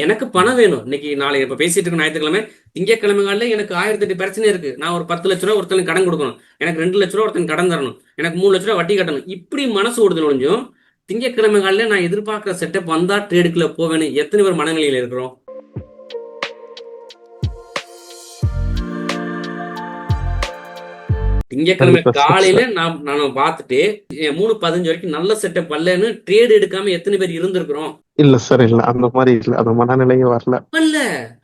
எனக்கு பணம் வேணும். இன்னைக்கு நாளை இப்ப பேசிட்டு இருக்க ஞாயிற்றுக்கிழமை, திங்கட்கிழமைகள்ல எனக்கு 1008 பிரச்சனை இருக்கு. நான் ஒரு 10 லட்ச ரூபா ஒருத்தனுக்கு கடன் கொடுக்கணும், எனக்கு 2 லட்ச ரூபா ஒருத்தன் கடன் தரணும், எனக்கு 3 லட்ச ரூபா வட்டி கட்டணும். இப்படி மனசு ஓடுதல் ஒழிஞ்சும் திங்கட்கிழமைகள்ல நான் எதிர்பார்க்கிற செட்டப் வந்தா ட்ரேடுக்குள்ள போவேன்னு எத்தனை பேர் மனநிலையில இருக்கிறோம்? திங்கட்கிழமை கண்டிப்பா சார். காலையில நான் பார்த்துட்டு 3:15 வரைக்கும் நல்ல செட்டப் வரலன்னு ட்ரேடு எடுக்காம எத்தனை பேர் இருந்திருக்கிறோம்? இல்ல சார், இல்ல அந்த மாதிரி இல்ல, அந்த மனநிலையே வரல. இல்ல.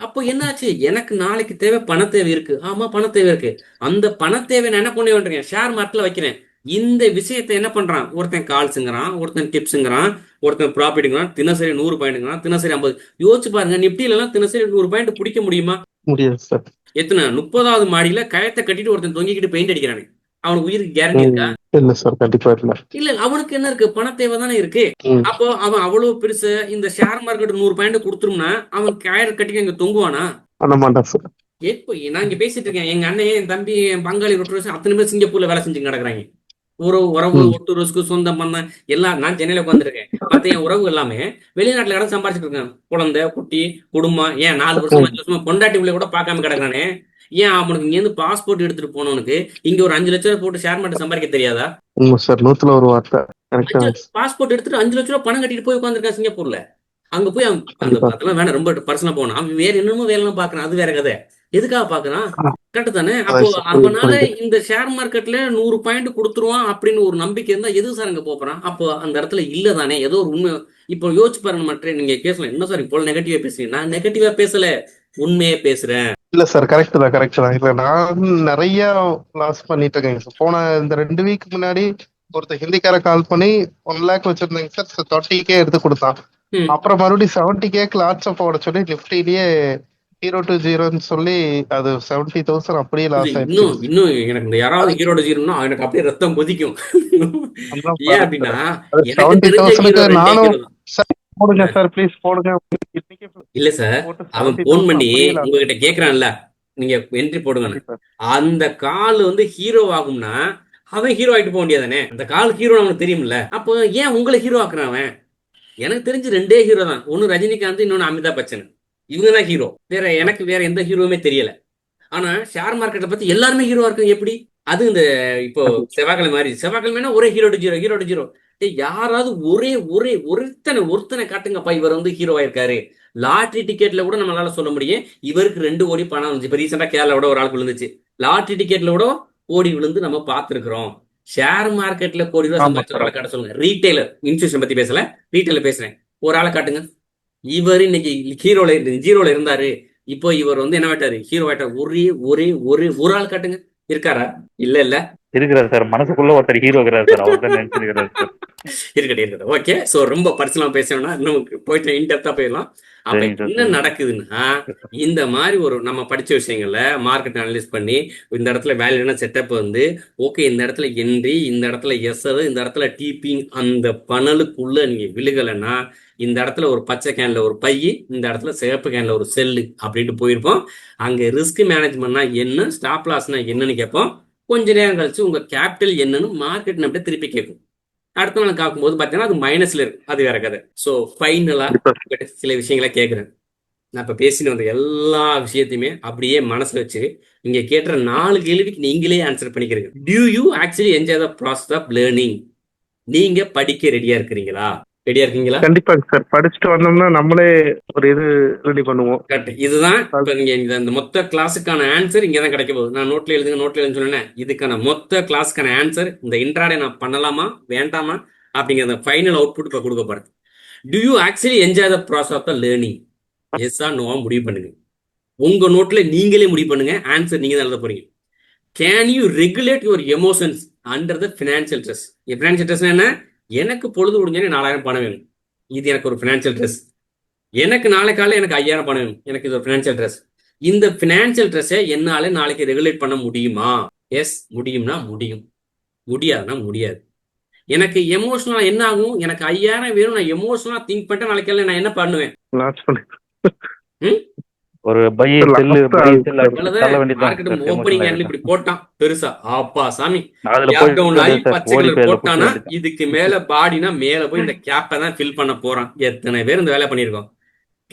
அப்போ என்னாச்சு? எனக்கு நாளைக்கு தேவை, பண தேவை இருக்கு. ஆமா, பண தேவை இருக்கு. அந்த பண தேவை நான் என்ன பண்ணி வந்துருக்கேன், ஷேர் மார்க்கெட்ல வைக்கிறேன். இந்த விஷயத்தை என்ன பண்றான், ஒருத்தன் கால்ஸுங்கிறான், ஒருத்தன் டிப்ஸுங்கிறான், ஒருத்தன் ப்ராஃபிட்டுங்கிறான், தினசரி 100 பாயிண்ட்ங்கிறான், தினசரி 50. யோசிச்சு பாருங்க, நிப்டில எல்லாம் தினசரி 100 பாயிண்ட் பிடிக்க முடியுமா? முடியாது சார். எத்தனை 30வது மாடியில கயத்தை கட்டிட்டு ஒருத்தன் தொங்கிக்கிட்டு பெயிண்ட் அடிக்கிறானே, அவனுக்கு உயிருக்கு கேரண்டி இருக்கா? இல்ல சார், கண்டிப்பா இல்ல. இல்ல, அவனுக்கு என்ன இருக்கு, பண தேவை தானே இருக்கு. ம். அப்போ அவன் அவ்வளவு பெருசு இந்த ஷேர் மார்க்கெட் 100 பாயிண்ட் கொடுத்துரும்னா அவன் கயிறு கட்டி அங்க தொங்குவானா? பண்ண மாட்டான் சார். எப்போ நான் இங்க பேசிட்டு இருக்கேன், எங்க அண்ணன், என் தம்பி, என் பங்காளி ரொட்டேஷன் அத்தனை பேர் சிங்கப்பூர்ல வேலை செஞ்சு கிடக்குறாங்க. உறவு ம். ஒட்டுறவுக்கு சொந்தம் பந்தம் எல்லாம். நான் சென்னையில உட்காந்துருக்கேன், மத்த என் உறவு எல்லாமே வெளிநாட்டுல இடம் சம்பாதிச்சிட்டு இருக்கேன். குழந்தை குட்டி குடும்பம், ஏன் 4 வருஷமா 5 வருஷமா பொண்டாட்டி பிள்ளை கூட பார்க்காம கிடக்குறானே. ஏன் அவனுக்கு இங்க இருந்து பாஸ்போர்ட் எடுத்துட்டு போனவனுக்கு இங்க ஒரு 5 லட்சம் போட்டு ஷேர் மார்க்கெட் சம்பாதிக்க தெரியாதா? உண்மை சார், 100ல ஒரு வார்த்தை. கரெக்டா. பாஸ்போர்ட் எடுத்துட்டு 5 லட்ச ரூபா பணம் கட்டிட்டு போய் உட்காந்துருக்கான் சிங்கப்பூர்ல. அங்க போய் அவன் அந்த கண்டிப்பா. அதெல்லாம் வேணாம், ரொம்ப பர்சனலா போனான். அவன் வேற என்னமோ வேலை பாக்குறான், அது வேற கதை. எதுக்காக பாக்குறான்? கரெக்ட் தானே? அப்போ அதான் சார், புரியுது அவனால புரியுது. இந்த ஷேர் மார்க்கெட்ல 100 பாயிண்ட் கொடுத்துருவான் அப்படின்னு ஒரு நம்பிக்கை இருந்தா எது சார் அங்க போறான்? அப்போ அந்த இடத்துல இல்ல தானே, ஏதோ ஒரு உண்மை. இப்போ யோசிச்சு பாருங்க. மற்ற நீங்க பேசலாம், என்ன சார் இப்போ நெகட்டிவா பேசுறீங்க? நான் நெகட்டிவா பேசல, உண்மையே பேசுறேன். இல்ல சார், கரெக்ட் தான், கரெக்ட் தான். இல்ல, நான் நிறைய லாஸ் பண்ணிட்டு இருக்கேங்க சார். போன இந்த 2 வீக் முன்னாடி ஒருத்தர் ஹிந்திக்கார கால் பண்ணி 1 லேக் வச்சிருந்தேங்க சார், 30K எடுத்து கொடுத்தான். ம். அப்புறம் மறுபடியும் 70K லாட்ஸ் போட சொல்லி நிப்டிலேயே 0 to 0 சொல்லி அது 70,000 அப்படியே இது லாஸ் ஆயிடுச்சு. இன்னும் இன்னும் எனக்கு இந்த யாராவது அதுக்கு ஹீரோட ஜீரோனா எனக்கு அப்படியே ரத்தம் கொதிக்கும். அதான் ஏன் பாருங்க அப்படின்னா சார், அது எனக்கு தெரிஞ்ச ஹீரோ 70,000க்கு 2 நானும் ஹீரோ தான். சார் போடுங்க சார், ப்ளீஸ் போடுங்க. இன்னைக்கே இல்ல சார், போட்டு அவன் போன் 70,000 பண்ணி அப்படியே லாஸ். உங்ககிட்ட கேக்குறான்ல, நீங்க என்ட்ரி போடுங்கன்னு. கண்டிப்பா. அந்த கால் ஹீரோ ஆகும்னா அவன் ஹீரோ ஆயிட்டு போக முடியாதானே? அந்த கால் ஹீரோ அவனுக்கு தெரியும்ல. அப்போ ஏன் உங்களை ஹீரோ ஆக்குறான் அவன்? எனக்கு தெரிஞ்சு 2 ஹீரோ தான், ஒன்னு ரஜினிகாந்த், இன்னொன்னு அமிதாப் பச்சன். இவங்க தான் ஹீரோ. எனக்கு வேற எந்த ஹீரோவுமே தெரியல. ஆனா ஷேர் மார்க்கெட்டை பத்தி எல்லாருமே ஹீரோவா இருக்கு எப்படி? அது இந்த இப்போ செவ்வாய்க்கிழமை மாதிரி, செவ்வாய்க்கிழமைனா ஒரே ஹீரோ டு ஜீரோ. யாராவது ஒரே ஒரே ஒருத்தனை காட்டுங்கப்பா, இவர் ஹீரோ ஆயிருக்காரு. லாட்ரி டிக்கெட்ல கூட நம்மளால சொல்ல முடியும் இவருக்கு 2 கோடி பணம் வந்துச்சு. இப்ப ரீசெண்டா கேரளாவோட ஒரு ஆளுக்கு விழுந்துச்சு. லாட்ரி டிக்கெட்ல கூட கோடி விழுந்து நம்ம பார்த்திருக்கிறோம். ஷேர் மார்க்கெட்ல கோடி ரூபாய் ஆமா சம்பாதிச்ச சார். ஆளை காட்ட சொல்லுங்க. ரீட்டைலர் இன்ஸ்டியூஷன் பத்தி பேசல, ரீட்டைலர் பேசுறேன். ஒரு ஆளை காட்டுங்க. இவர் இன்னைக்கு ஜீரோல இருந்தாரு, இப்போ இவர் என்ன ஆயிட்டாரு, ஹீரோ ஆயிட்டாரு. ஒரே ஒரே ஒரே ஒரு ஆள் காட்டுங்க. இருக்காரா? இல்ல இல்ல. இருக்கிறார் சார், மனசுக்குள்ள ஒருத்தர் ஹீரோ இருக்கிறார் சார், அவர் தான் நினைச்சிருக்கிறார் சார். இருக்கட்டும். ஓகே. சோ ரொம்ப பர்சனலா பேசணும்னா இன்னும் போயிட்டு இன்டெப்தா போயிடலாம். அப்ப சரிங்க சார், என்ன சரிங்க நடக்குதுன்னா, இந்த மாதிரி ஒரு நம்ம படிச்ச விஷயங்கள்ல மார்க்கெட் அனலைஸ் பண்ணி இந்த இடத்துல வேல்யூன செட்டப் ஓகே, இந்த இடத்துல என்ட்ரி, இந்த இடத்துல எஸ்ஆர், இந்த இடத்துல டிபிங், அந்த பணலுக்குள்ள நீங்க விழுகலைன்னா இந்த இடத்துல ஒரு பச்சை கேன்ல ஒரு பை, இந்த இடத்துல சிகப்பு கேன்ல ஒரு செல்லு அப்படின்ட்டு போயிருப்போம். அங்க ரிஸ்க் மேனேஜ்மெண்ட்னா என்ன, ஸ்டாப் லாஸ்னா என்னன்னு கேட்போம். கொஞ்ச நேரம் கழிச்சு உங்க கேபிட்டல் என்னன்னு மார்க்கெட் அப்படியே திருப்பி கேட்கும். அடுத்த நாள் காக்கும்போது பாத்தீங்கன்னா அது மைனஸ்ல இருக்கு, அது வேற கதை. ஸோ ஃபைனலா சில விஷயங்களை கேட்குறேன். நான் இப்ப பேசின வந்த எல்லா விஷயத்தையுமே அப்படியே மனசுல வச்சு நீங்க கேட்டுற 4 கேள்விக்கு நீங்களே ஆன்சர் பண்ணிக்கிறீங்க. Do you actually enjoy the process of learning? நீங்க படிக்க ரெடியா இருக்கிறீங்களா? ரெடியா இருக்கீங்களா? கண்டிப்பாங்க சார், படிச்சுட்டு வந்தோம்னா நம்மளே ஒரு இது ரெடி பண்ணுவோம். கரெக்ட். இதுதான் இப்ப நீங்க இந்த மொத்த கிளாஸுக்கான ஆன்சர் இங்கதான் கிடைக்க போகுது. நான் நோட்ல எழுதுன்னு சொன்னேன். இதுக்கான மொத்த கிளாஸுக்கான ஆன்சர் இந்த இன்ட்ராடே நான் பண்ணலாமா வேண்டாமா அப்படிங்கிற ஃபைனல் அவுட்புட் இப்ப கொடுக்க போறேன். Do you actually enjoy the process of the learning? Yes or நோவா முடிவு பண்ணுங்க. உங்க நோட்ல நீங்களே முடிவு பண்ணுங்க. ஆன்சர் நீங்க தான் எழுத போறீங்க. Can you regulate your emotions under the financial stress? Financial stress என்ன? எனக்கு பொழுது முடிஞ்சோடனே 4000 பணம் வேணும், இது எனக்கு ஒரு ஃபினான்சியல் ஸ்ட்ரெஸ். எனக்கு நாளை காலையில் எனக்கு 5000 பணம் வேணும், எனக்கு இது ஒரு ஃபினான்சியல் ஸ்ட்ரெஸ். இந்த ஃபினான்சியல் ஸ்ட்ரெஸ்ஸை என்னால நாளைக்கு ரெகுலேட் பண்ண முடியுமா? எஸ், முடியும்னா முடியும், முடியாதுன்னா முடியாது. எனக்கு எமோஷனலா என்ன ஆகும்? எனக்கு 5000 வேணும், நான் எமோஷனலா திங்க் பண்ணிட்டு நாளைக்கு காலையில் நான் என்ன பண்ணுவேன்? லாஸ் பண்ணி ஒரு பை செல்லு தள்ள வேண்டியதுதான் மார்க்கெட் சார், ஓப்பனிங் எமோஷனல் இப்படி போட்டான் பெருசா, அப்பா சாமி அதுல கேப் டவுன் ஆகி பச்சை ஓடி கலர் போய் போட்டானா இதுக்கு மேல பாடினா மேல போய் இந்த கேப்பை தான் ஃபில் பண்ண போறான். எத்தனை பேர் இந்த வேலை பண்ணியிருக்கோம்?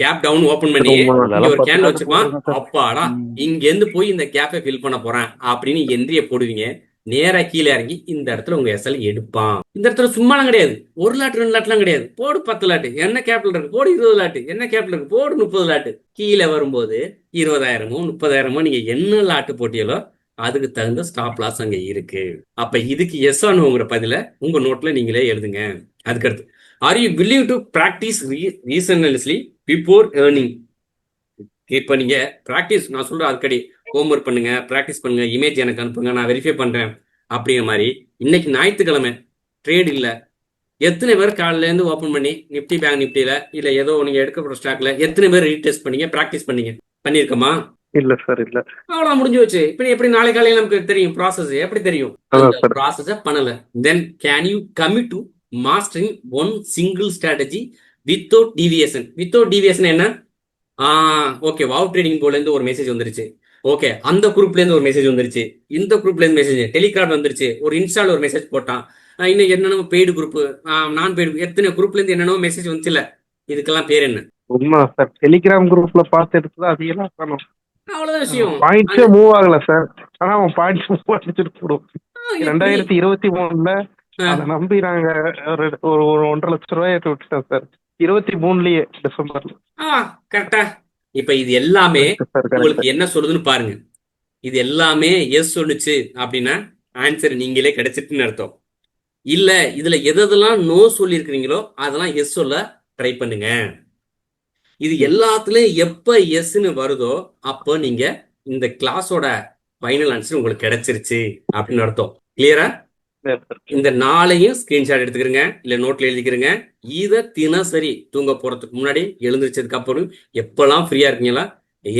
கேப் டவுன் ஓபன் பண்ணி உண்மை. இங்க அதெல்லாம் ஒரு 10 கேன்ல கார்டு வச்சிருப்பான். போட்டுருங்க சார். அப்பாடா ம். இங்க இருந்து போய் இந்த கேப்பை ஃபில் பண்ண போறேன் அப்படின்னு என்ட்ரிய போடுவீங்க. நேரா கீழே இறங்கி இந்த இடத்துல உங்க எஸ்எல் எடுப்பான். இந்த இடத்துல சும்மாலாம் கிடையாது. 1 லாட் 2 லாட்லாம் கிடையாது. போடு 10 லாட் என்ன கேப்ல இருக்கு, போடு 20 லாட் என்ன கேப்ல இருக்கு, போடு 30 லாட். கீழே வரும்போது 20,000மோ 30,000மோ நீங்க என்ன லாட்டு போட்டியலோ அதுக்கு தகுந்த ஸ்டாப் லாஸ் அங்க இருக்கு. அப்ப இதுக்கு எஸ் ஆனுங்கிற பதில உங்க நோட்ல நீங்களே எழுதுங்க. அதுக்கடுத்து, are you willing to practice rationally before earning? இப்ப நீங்க பிராக்டிஸ், நான் சொல்றேன் அதுக்கடி ஹோம்ஒர்க் பண்ணுங்க, பிராக்டிஸ் பண்ணுங்க, இமேஜ் எனக்கு அனுப்புங்க, நான் வெரிஃபை பண்றேன் அப்படிங்கிற மாதிரி. இன்னைக்கு ஞாயிற்றுக்கிழமை ட்ரேட் இல்ல. எத்தனை பேர் காலையில இருந்து ஓபன் பண்ணி நிப்டி பேங்க் நிப்டியில இல்ல ஏதோ நீங்க எடுக்கப்படுற ஸ்டாக்ல எத்தனை பேர் ரீடெஸ்ட் பண்ணீங்க, பிராக்டிஸ் பண்ணீங்க? பண்ணிருக்கோமா? இல்ல சார், இல்ல. அவ்வளவு முடிஞ்சு வச்சு. இப்ப எப்படி நாளை காலையில நமக்கு தெரியும் ப்ராசஸ் எப்படி தெரியும்? அதான் அந்த சார். ப்ராசஸ பண்ணல. தென் can you commit to mastering one single strategy without deviation? Without deviation என்ன? ஓகே, வாவ் ட்ரேடிங் போர்ட்ல இருந்து ஒரு மெசேஜ் வந்துருச்சு. ஓகே, அந்த குரூப்ல இருந்து ஒரு மெசேஜ் வந்துருச்சு. இந்த குரூப்ல இருந்து மெசேஜ், டெலிகார்ட் வந்துருச்சு. ஒரு இன்ஸ்டால ஒரு மெசேஜ் போட்டான். இன்னும் என்னென்ன பெய்டு குரூப், நான் பெய்டு, எத்தனை குரூப்ல இருந்து என்னென்ன மெசேஜ் வந்துச்சுல. இதுக்கெல்லாம் பேர் என்ன? உண்மை சார். டெலிகிராம் குரூப்ல பார்த்து எடுத்துதான் அதிகமாக காணும். அவ்வளவுதான் விஷயம். பாயிண்ட்ஸே மூவ் ஆகல சார். ஆனா அவன் பாயிண்ட்ஸ் மூவ் அடிச்சுட்டு போடும். எப்படி? 2023ல அதை நம்பி நாங்க ஒரு ஒரு ஒரு 1.5 லட்ச ரூபாய் விட்டுட்டோம் சார். 23லயே டிசம்பர்ல. கரெக்டா. இப்ப இது எல்லாமே சார் உங்களுக்கு கரெக்ட். என்ன சொல்லுதுன்னு பாருங்க. இது எல்லாமே எஸ் சொல்லுச்சு அப்படின்னா ஆன்சர் நீங்களே கிடைச்சிட்டுன்னு அர்த்தம். இல்ல இதுல எதெல்லாம் நோ சொல்லியிருக்கிறீங்களோ அதெல்லாம் எஸ் சொல்ல ட்ரை பண்ணுங்க. இது எல்லாத்துலயும் எப்ப எஸ்ன்னு வருதோ அப்போ நீங்க இந்த கிளாஸோட ஃபைனல் ஆன்சர் உங்களுக்கு கிடைச்சிருச்சு அப்படின்னு அர்த்தம். கிளியரா? இந்த நாளையும் ஸ்கிரீன்ஷாட் எடுத்துக்கிறங்க, இல்ல நோட்ல எழுதிக்கிறங்க. இதை தினசரி தூங்க போறதுக்கு முன்னாடி, எழுந்திரிச்சதுக்கு அப்புறம் எப்பெல்லாம் ஃப்ரீயா இருக்கீங்களா,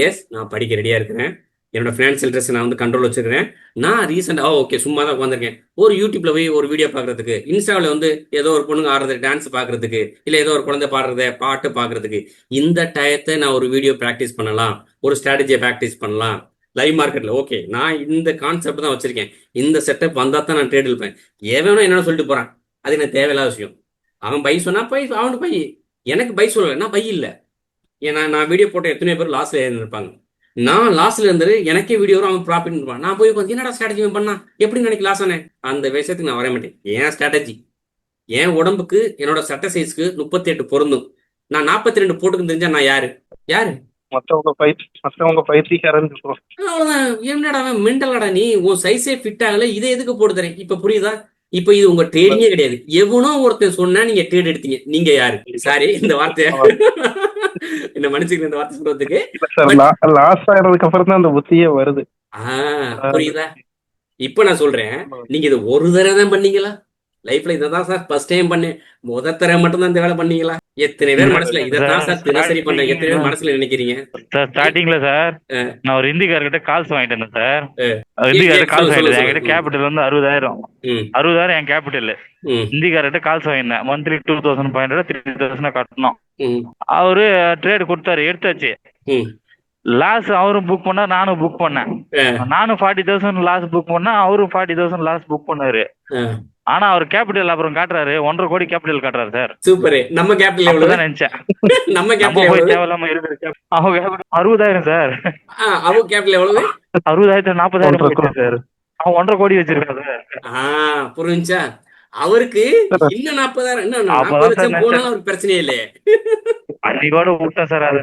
எஸ் நான் படிக்க ரெடியா இருக்கிறேன், என்னோட ஃபினான்சியல் ட்ரெஸ் நான் வந்து கண்ட்ரோல் வச்சிருக்கிறேன், நான் ரீசெண்டா ஓகே சும்மா தான் உட்காந்துருக்கேன், ஒரு யூடியூப்ல போய் ஒரு வீடியோ பாக்குறதுக்கு, இன்ஸ்டாவில் வந்து ஏதோ ஒரு பொண்ணுங்க ஆடுறது டான்ஸ் பாக்குறதுக்கு, இல்ல ஏதோ ஒரு குழந்தை பாடுறத பாட்டு பாக்குறதுக்கு, இந்த டயத்தை நான் ஒரு வீடியோ பிராக்டிஸ் பண்ணலாம், ஒரு ஸ்ட்ராட்டஜியை பிராக்டிஸ் பண்ணலாம். லைவ் மார்க்கெட்ல ஓகே நான் இந்த கான்செப்ட் தான் வச்சிருக்கேன், இந்த செட்டப் வந்தா தான் நான் ட்ரேட் எடுப்பேன். எவனோ என்ன சொல்லிட்டு போறான், அது எனக்கு தேவையில்லாத விஷயம். அவன் பை சொன்னா பை, அவனுக்கு பை. எனக்கு பை சொல்லலை, நான் பை இல்லை. ஏன்னா நான் வீடியோ போட்ட எத்தனை பேர் லாஸ்ல இருந்திருப்பாங்க. நான் லாஸ்ல இருந்தது எனக்கே வீடியோ வரும், அவன் ப்ராஃபிட் இருப்பான். நான் போய் உட்காந்து என்னடா ஸ்ட்ராட்டஜி பண்ணா எப்படி நினைக்க லாஸ் ஆனேன், அந்த விஷயத்துக்கு நான் வர மாட்டேன். ஏன் ஸ்ட்ராட்டஜி என் உடம்புக்கு என்னோட சட்ட சைஸ்க்கு 38 பொருந்தும். நான் 42 போட்டுக்கு தெரிஞ்சா நான் யாரு யாரு? மற்றவங்க பயிற்சிக்காரன்னு சொல்றோம். அவ்வளவுதான். என்னடா மெண்டலாடா நீ, உன் சைஸே ஃபிட் ஆகல, இதை எதுக்கு போட்டு தரேன்? இப்ப புரியுதா? இப்ப இது உங்க ட்ரேடிங்கே கிடையாது. எவனோ ஒருத்தன் சொன்னா நீங்க ட்ரேட் எடுத்தீங்க, நீங்க யாரு? சாரி இந்த வார்த்தைய என்ன மன்னிச்சுக்க, இந்த வார்த்தை சொல்றதுக்கு. லாஸ் ஆகிறதுக்கு அப்புறம் தான் அந்த புத்தியே வருது. புரியுதா? இப்ப நான் சொல்றேன், நீங்க இது ஒரு தடவை தான் பண்ணீங்களா லைஃப்ல? இதான் சார் ஃபர்ஸ்ட் டைம் பண்ணேன், முத தடவை மட்டும் தான் இந்த வேலை பண்ணீங்களா? எத்தனை பேர் மனசுல இதான் சார் தினசரி பண்றேன், எத்தனை பேர் மனசுல நினைக்கிறீங்க? சார் ஸ்டார்டிங்ல சார் நான் ஒரு ஹிந்திக்காரர்கிட்ட கால்ஸ் வாங்கிட்டு இருந்தேன் சார். ஹிந்திக்காரர்கிட்ட கால்ஸ் வாங்கிட்டு என்கிட்ட கேபிட்டல் வந்து 60,000 என் கேபிட்டல். ஹிந்திக்காரர்கிட்ட கால்ஸ் வாங்கினேன். மந்த்லி 2,500 3,000 கட்டணும். அவரு ட்ரேட் கொடுத்தாரு, எடுத்தாச்சு. லாஸ் அவரும் புக் பண்ணா, நானும் புக் பண்ணேன். நானும் 40,000 லாஸ் புக் பண்ணா, அவரும் 40,000 லாஸ் புக் பண்ணாரு. ஆனா அவர் கேபிட்டல் அப்புறம் காட்டுறாரு 1.5 கோடி கேபிட்டல் காட்டுறாரு சார். சூப்பர். நம்ம கேபிட்டல் எவ்வளவு நினைச்சேன்? நம்ம கேபிட்டல் போய் தேவையில்லாம இருக்கு. அவங்க கேபிட்டல் 60,000 சார். அவங்க கேபிட்டல் எவ்வளவு? 60,000 40,000 சார். அவன் 1.5 கோடி வச்சிருக்கான் சார். புரிஞ்சா? அவருக்கு இன்னும் 40,000 இன்னும் 40 லட்சம் போனாலும் அவருக்கு பிரச்சனையே இல்லையே. அன்னையோட விட்டேன் சார் அது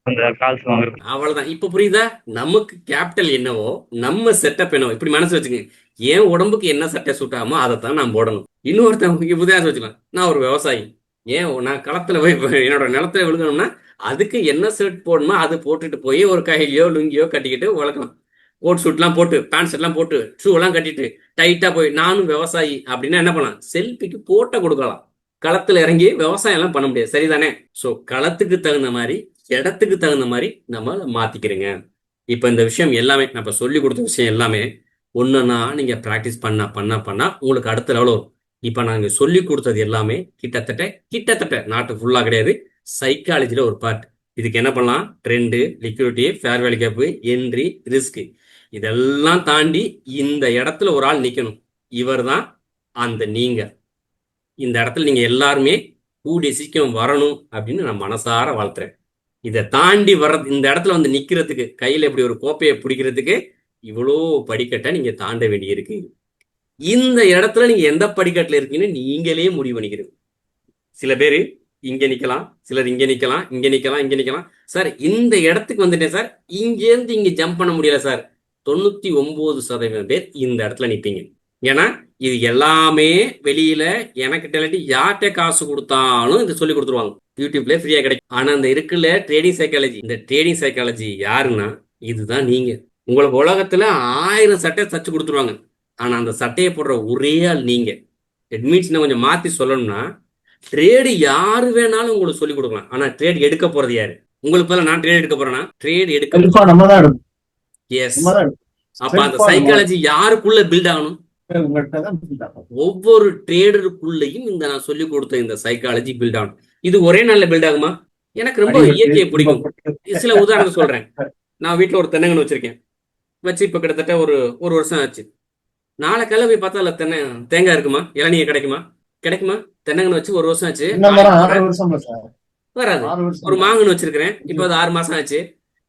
அந்த கால்ஸ் வாங்குறது. அவ்வளவுதான். இப்ப புரியுதா? நமக்கு கேபிட்டல் என்னவோ, நம்ம செட்டப் என்னவோ, இப்படி மனசு வச்சுக்கோங்க. என் உடம்புக்கு என்ன சட்டை சூட் ஆகுமோ அதைத்தான் நான் போடணும். இன்னொருத்தன் உதாரணம் வச்சுக்கலாம், நான் ஒரு விவசாயி, ஏன் நான் களத்துல போய் என்னோட நிலத்துல விழுகணும்னா அதுக்கு என்ன ஷர்ட் போடணுமோ அது போட்டுட்டு போய் ஒரு கையிலையோ லுங்கியோ கட்டிக்கிட்டு வளர்க்கலாம். கோட் ஷூட்லாம் போட்டு, பேண்ட் ஷர்ட்லாம் போட்டு, ஷூ எல்லாம் கட்டிட்டு டைட்டா போய் நானும் விவசாயி அப்படின்னா என்ன பண்ணலாம்? செல்ஃபிக்கு போட்டோ கொடுக்கலாம். களத்துல இறங்கி விவசாயம் எல்லாம் பண்ண முடியாது, சரிதானே? சோ களத்துக்கு தகுந்த மாதிரி, இடத்துக்கு தகுந்த மாதிரி நம்ம மாத்திக்கிறீங்க. இப்ப இந்த விஷயம் எல்லாமே நான் இப்ப சொல்லி கொடுத்த விஷயம் எல்லாமே ஒண்ணுன்னா நீங்க பிராக்டிஸ் பண்ணா உங்களுக்கு அடுத்த லெவல் வரும். இப்ப நாங்க சொல்லி கொடுத்தது எல்லாமே கிட்டத்தட்ட நாட்டு ஃபுல்லா கிடையாது, சைக்காலஜில ஒரு பார்ட். இதுக்கு என்ன பண்ணலாம்? Trend, liquidity, fair value gap, entry, risk, இதெல்லாம் தாண்டி இந்த இடத்துல ஒரு ஆள் நிக்கணும். இவர் தான் அந்த நீங்க. இந்த இடத்துல நீங்க எல்லாருமே கூடிய சீக்கிரம் வரணும் அப்படின்னு நான் மனசார வாழ்த்துறேன். இதை தாண்டி வர்றது, இந்த இடத்துல வந்து நிக்கிறதுக்கு, கையில இப்படி ஒரு கோப்பையை பிடிக்கிறதுக்கு இவ்வளோ படிக்கட்டை நீங்க தாண்ட வேண்டியிருக்கு. இந்த இடத்துல நீங்க எந்த படிக்கட்டுல இருக்கீங்கன்னு நீங்களே முடிவு பண்ணிக்கிறீங்க. சில பேர் இங்க நிக்கலாம், சிலர் இங்க நிக்கலாம், இங்க நிக்கலாம், இங்க நிக்கலாம். சார் இந்த இடத்துக்கு வந்துட்டேன் சார், இங்கேருந்து இங்க ஜம்ப் பண்ண முடியல சார். 99% பேர் இந்த இடத்துல நிப்பீங்க. ஏன்னா இது எல்லாமே வெளியில எனக்கு டெலிட்டி யார்கிட்ட காசு கொடுத்தாலும் இது சொல்லி கொடுத்துருவாங்க, யூடியூப்ல ஃப்ரீயா கிடைக்கும். ஆனா இந்த இருக்குல்ல ட்ரேடிங் சைக்காலஜி, இந்த ட்ரேடிங் சைக்காலஜி யாருன்னா இதுதான் நீங்க. உங்களுக்கு உலகத்துல 1000 சட்டை தச்சு கொடுத்துருவாங்க, ஆனா அந்த சட்டையை போடுற ஒரே ஆள் நீங்க. இட் மீன்ஸ் நான் கொஞ்சம் மாத்தி சொல்லணும்னா, ட்ரேடு யாரு வேணாலும் உங்களுக்கு சொல்லி கொடுக்கலாம், ஆனா ட்ரேட் எடுக்க போறது யாரு? உங்களுக்கு பதிலா நான் ட்ரேட் எடுக்க போறேன்னா ட்ரேட் எடுக்க நம்ம தான் எடுப்போம். எஸ். நம்ம தான் எடுப்போம். அப்ப அந்த சைக்காலஜி யாருக்குள்ள பில்ட் ஆகணும்? உங்கள்கிட்ட தான் build ஆகும். ஒவ்வொரு ட்ரேடருக்குள்ளேயும் இந்த நான் சொல்லி கொடுத்த இந்த சைக்காலஜி பில்ட் ஆகணும். இது ஒரே நாள்ல பில்ட் ஆகுமா? எனக்கு ரொம்ப இயற்கையை பிடிக்கும். சில உதாரணம் சொல்றேன். நான் வீட்டுல ஒரு தென்னங்கன்னு வச்சிருக்கேன், வச்சு இப்ப கிட்டத்தட்ட ஒரு வருஷம் ஆச்சு. நாளை கிளம்பி போய் பார்த்தா அதுல தேங்காய் இருக்குமா, இளநீர் கிடைக்குமா? தென்னங்கன்னு வச்சு ஒரு வருஷம் ஆச்சு, இந்த மரம் 6 வருஷம் சார். வராது. 6 வருஷம். ஒரு மாங்கன்னு வச்சிருக்கிறேன், இப்போ அது 6 மாசம் ஆச்சு.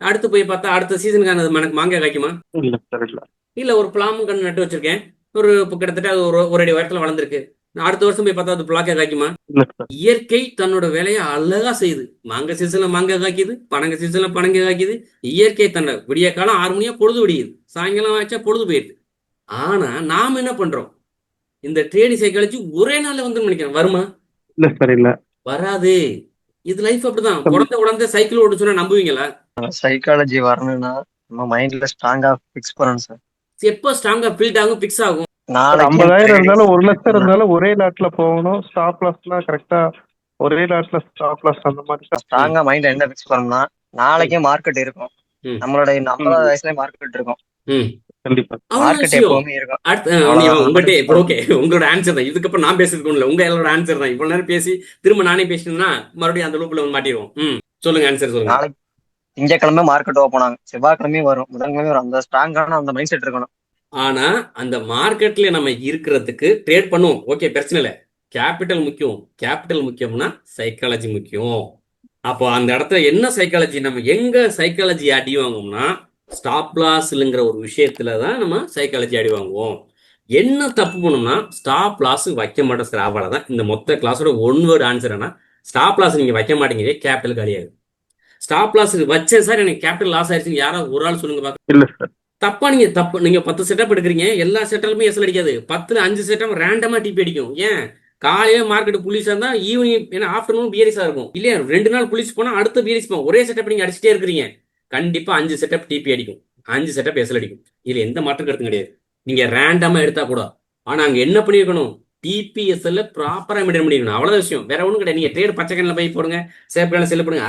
அடுத்து போய் பார்த்தா அடுத்த சீசனுக்கான எனக்கு மாங்காய் காய்க்குமா? இல்ல சார், இல்ல. இல்ல. ஒரு பிளாமும் கன்று நட்டு வச்சிருக்கேன், இப்போ கிட்டத்தட்ட அது ஒரு அடி உயரத்துல வளர்ந்துருக்கு. நான் அடுத்த வருஷம் போய் பார்த்தா அது பிளாக்கே காய்க்குமா? இல்ல சார். இயற்கை தன்னோட வேலையை அழகா செய்யுது. மாங்காய் சீசன்ல மாங்காய் காய்க்குது, பனங்க சீசன்ல பனங்க காய்க்குது. இயற்கை தன்னை விடிய காலம் 6 மணியா பொழுது விடியுது, சாயங்காலம் ஆச்சா பொழுது போயிடுது. ஆனா நாம என்ன பண்றோம்? இந்த ட்ரேடிங் சைக்காலஜி ஒரே நாள்ல வந்து நினைக்கிறேன், வருமா? இல்ல சார், இல்ல. வராது. இது லைஃப் அப்படிதான். உடந்த சைக்கிள் ஓட்டு சொன்னா நம்புவீங்களா? சைக்காலஜி வரணும்னா நம்ம மைண்ட்ல ஸ்ட்ராங்கா ஃபிக்ஸ் பண்ணணும் சார். எப்போ ஸ்ட்ராங்கா பில்ட் ஆகும், பிக்ஸ் ஆகும்? நாளைக்கு 50,000 இருந்தாலும் 1,00,000 இருந்தாலும் ஒரே லாட்ல போகணும். ஸ்டாப் லாஸ்லாம் கரெக்டா ஒரே லாட்ல ஸ்டாப் லாஸ் அந்த மாதிரி ஸ்ட்ராங்கா மைண்ட்ல என்ன ஃபிக்ஸ் பண்ணணும்னா, நாளைக்கே மார்க்கெட் இருக்கும். ம். நம்மளோட 50 வயசுல மார்க்கெட் இருக்கும். ம். கண்டிப்பா. அவ்வளவுதான் மார்க்கெட் விஷயம். எப்பவுமே இருக்கும். அடுத்து அவ்வளவுதான். உங்கள்கிட்ட இப்போ ஓகே, உங்களோட ஆன்சர் தான். இதுக்கப்புறம் நான் பேசுறதுக்கு ஒண்ணு இல்ல, உங்க எல்லாரோட ஆன்சர் தான். இவ்வளவு நேரம் பேசி திரும்ப நானே பேசினேன்னா மறுபடியும் அந்த லூப்ல வந்து மாட்டிடுவோம். சொல்லுங்க, ஆன்சர் சொல்லுங்க. நாளைக்கு திங்கக்கிழமை மார்க்கெட் ஓப்பன் ஆகும், செவ்வாய்க்கிழமையும் வரும், புதன்கிழமையும் வரும். அந்த ஸ்ட்ராங்கான அந்த மைண்ட் செட் இருக்கணும். ஆனா அந்த மார்க்கெட்ல நம்ம இருக்கிறதுக்கு ட்ரேட் பண்ணுவோம், ஓகே, பிரச்சனை இல்லை. கேபிட்டல் முக்கியம். கேபிட்டல் முக்கியம்னா சைக்காலஜி முக்கியம். அப்போ அந்த இடத்துல என்ன சைக்காலஜி, நம்ம எங்க சைக்காலஜி அடி வாங்குவோம்னா ஸ்டாப் லாஸ்ங்கிற ஒரு விஷயத்துல தான் நம்ம சைக்காலஜி அடி வாங்குவோம். என்ன தப்பு பண்ணோம்னா ஸ்டாப் லாஸ் வைக்க மாட்டோம் சார். அவ்வளவுதான். இந்த மொத்த கிளாஸோட ஒன் வேர்டு ஆன்சர் என்ன, ஸ்டாப் லாஸ் நீங்க வைக்க மாட்டீங்க, கேபிட்டல் காலியாது. ஸ்டாப் லாஸ் வச்சேன் சார், எனக்கு கேபிட்டல் லாஸ் ஆயிடுச்சுன்னு யாராவது ஒரு ஆள் சொல்லுங்க பாக்க. இல்ல சார். தப்பா நீங்க 10 செட்டப் எடுக்கிறீங்க, எல்லா செட்டலுமே எஸ்எல் அடிக்காது. 10ல 5 செட்டப் ரேண்டமா டிபி அடிக்கும். ஏன்? காலையில மார்க்கெட் புலிஸா இருந்தா ஈவினிங் ஏன்னா ஆஃப்டர்நூன் பியரிஸா இருக்கும் இல்லையா? 2 நாள் புலிஸ் போனா அடுத்த பியரிஸ் போகும். ஒரே செட்டப் நீங்க அடிச்சுட்டே இருக்கிறீங்க, கண்டிப்பா 5 செட்டப் டிபி அடிக்கும், 5 செட்டப் எஸ்எல் அடிக்கும். இதுல எந்த மாற்றம் கருத்தும் கிடையாது. நீங்க ரேண்டமா எடுத்தா கூட. ஆனா அங்க என்ன பண்ணிருக்கணும், டிபிஎஸ்எல்ல ப்ராப்பரா மெயின்டைன் பண்ணிருக்கணும். அவ்வளவு விஷயம், வேற ஒண்ணும் கிடையாது. நீங்க ட்ரேட் பச்சை கண்ணில் போய் போடுங்க, சேப் கண்ணில் செல்ல போடுங்க,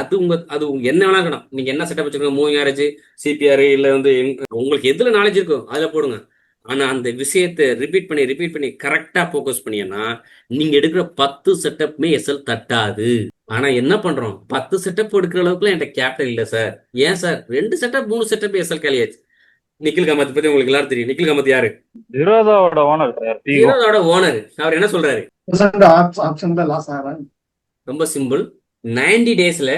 அது என்ன வேணா இருக்கணும். நீங்க என்ன செட்டப் வச்சிருக்கோங்க, மூவிங் ஆவரேஜ், சிபிஆர், இல்ல வந்து உங்களுக்கு எதுல நாலேஜ் இருக்கோ அதுல போடுங்க. ஆனா அந்த விஷயத்தை ரிப்பீட் பண்ணி கரெக்டா போக்கஸ் பண்ணீங்கன்னா நீங்க எடுக்கிற 10 செட்டப்புமே எஸ்எல் தட்டாது. ஆனா என்ன பண்றோம், 10 செட்டப் எடுக்கிற அளவுக்குலாம் என்கிட்ட கேபிட்டல் இல்ல சார். ஏன் சார்? 2 செட்டப் 3 செட்டப் எஸ்எல் காலியாச்சு. நிக்கில் காமத் பத்தி உங்களுக்கு எல்லாரும் தெரியும். நிக்கில் காமத் யாரு? ஜீரோதாவோட ஓனர் சார். ஜீரோதாவோட ஓனர். அவர் என்ன சொல்றாரு? ஆப்ஷன் தான் லாஸ் ஆகிறாங்க. ரொம்ப சிம்பிள். 90 டேஸ்ல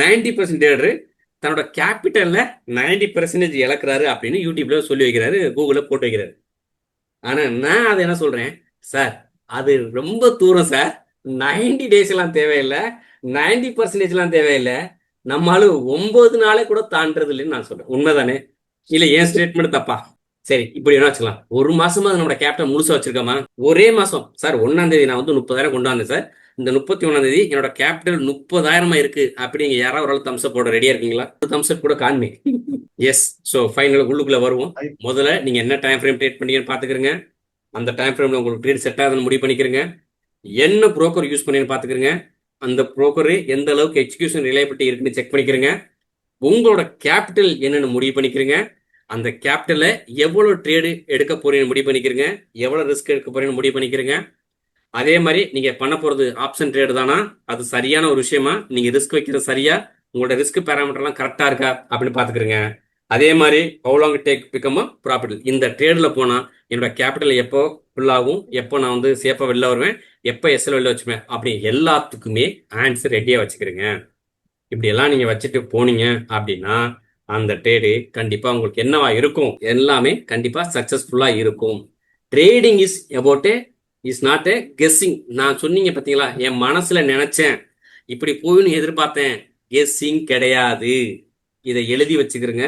90% ட்ரேடர் தன்னோட கேபிட்டல்ல 90% இழக்கிறாரு அப்படின்னு யூடியூப்ல சொல்லி வைக்கிறாரு, கூகுள்ல போட்டு வைக்கிறாரு. ஆனா நான் அதை என்ன சொல்றேன், சார் அது ரொம்ப தூரம் சார். 90 டேஸ் எல்லாம் தேவையில்லை, 90% எல்லாம் தேவையில்லை. நம்மளால 9 நாளே கூட தாண்டது இல்லைன்னு நான் சொல்றேன். உண்மைதானே? இல்ல ஏன் ஸ்டேட்மெண்ட் தப்பா? சரி, இப்படி என்ன வச்சுக்கலாம். ஒரு மாசமா நம்மளோட கேபிட்டல் முழுசா வச்சிருக்கோமா? ஒரே மாசம் சார் 1ஆம் தேதி நான் வந்து 30,000 கொண்டு வந்தேன் சார். இந்த 31ஆம் தேதி என்னோட கேபிட்டல் 30,000 இருக்கு அப்படிங்க யாராவது ஒரு ஆள் தம்ஸ்அப் போட ரெடியா இருக்கீங்களா? தம்ஸ்அப் கூட காண்மே. எஸ். ஸோ ஃபைனல் உள்ளுக்குள்ள வருவோம். முதல்ல நீங்க என்ன டைம் ஃப்ரேம் ட்ரேட் பண்ணீங்கன்னு பாத்துக்கிறங்க. அந்த டைம் ஃப்ரேம்ல உங்களுக்கு ட்ரேட் செட் ஆகுதுன்னு முடிவு பண்ணிக்கிறங்க. என்ன புரோக்கர் யூஸ் பண்ணீங்கன்னு பாத்துக்கிறங்க. அந்த புரோக்கர் எந்த அளவுக்கு எக்ஸிகியூஷன் ரிலையபிலிட்டி இருக்குன்னு செக் பண்ணிக்கிறங்க. உங்களோட கேபிட்டல் என்னன்னு முடிவு பண்ணிக்கிறங்க. அந்த கேபிட்டல எவ்வளவு ட்ரேடு எடுக்க போறீங்கன்னு முடிவு பண்ணிக்கிறங்க. எவ்வளவு ரிஸ்க் எடுக்க போறீங்கன்னு முடிவு பண்ணிக்கிறங்க. அதே மாதிரி நீங்க பண்ண போறது ஆப்ஷன் ட்ரேடு தானா, அது சரியான ஒரு விஷயமா, நீங்க ரிஸ்க் வைக்கிறது சரியா, உங்களோட ரிஸ்க் பேராமீட்டர் எல்லாம் கரெக்டா இருக்கா அப்படின்னு பாத்துக்கிறங்க. அதே மாதிரி how long take become profit. இந்த ட்ரேட்ல போனா என்னோட கேபிட்டல் எப்போ ஃபில் ஆகும், எப்போ நான் வந்து சேஃபா வெளில வருவேன், எப்போ எஸ்எல் வெளில வச்சுப்பேன், அப்படி எல்லாத்துக்குமே ஆன்சர் ரெடியா வச்சுக்கிறேங்க. இப்படி எல்லாம் நீங்க வச்சுட்டு போனீங்க அப்படின்னா அந்த ட்ரேடு கண்டிப்பா உங்களுக்கு என்னவா இருக்கும், எல்லாமே கண்டிப்பா சக்சஸ்ஃபுல்லா இருக்கும். Trading is not a guessing. நான் சொன்னீங்க பாத்தீங்களா, என் மனசுல நினைச்சேன் இப்படி போயின்னு எதிர்பார்த்தேன், கெஸ்ஸிங் கிடையாது. இதை எழுதி வச்சுக்கிறங்க.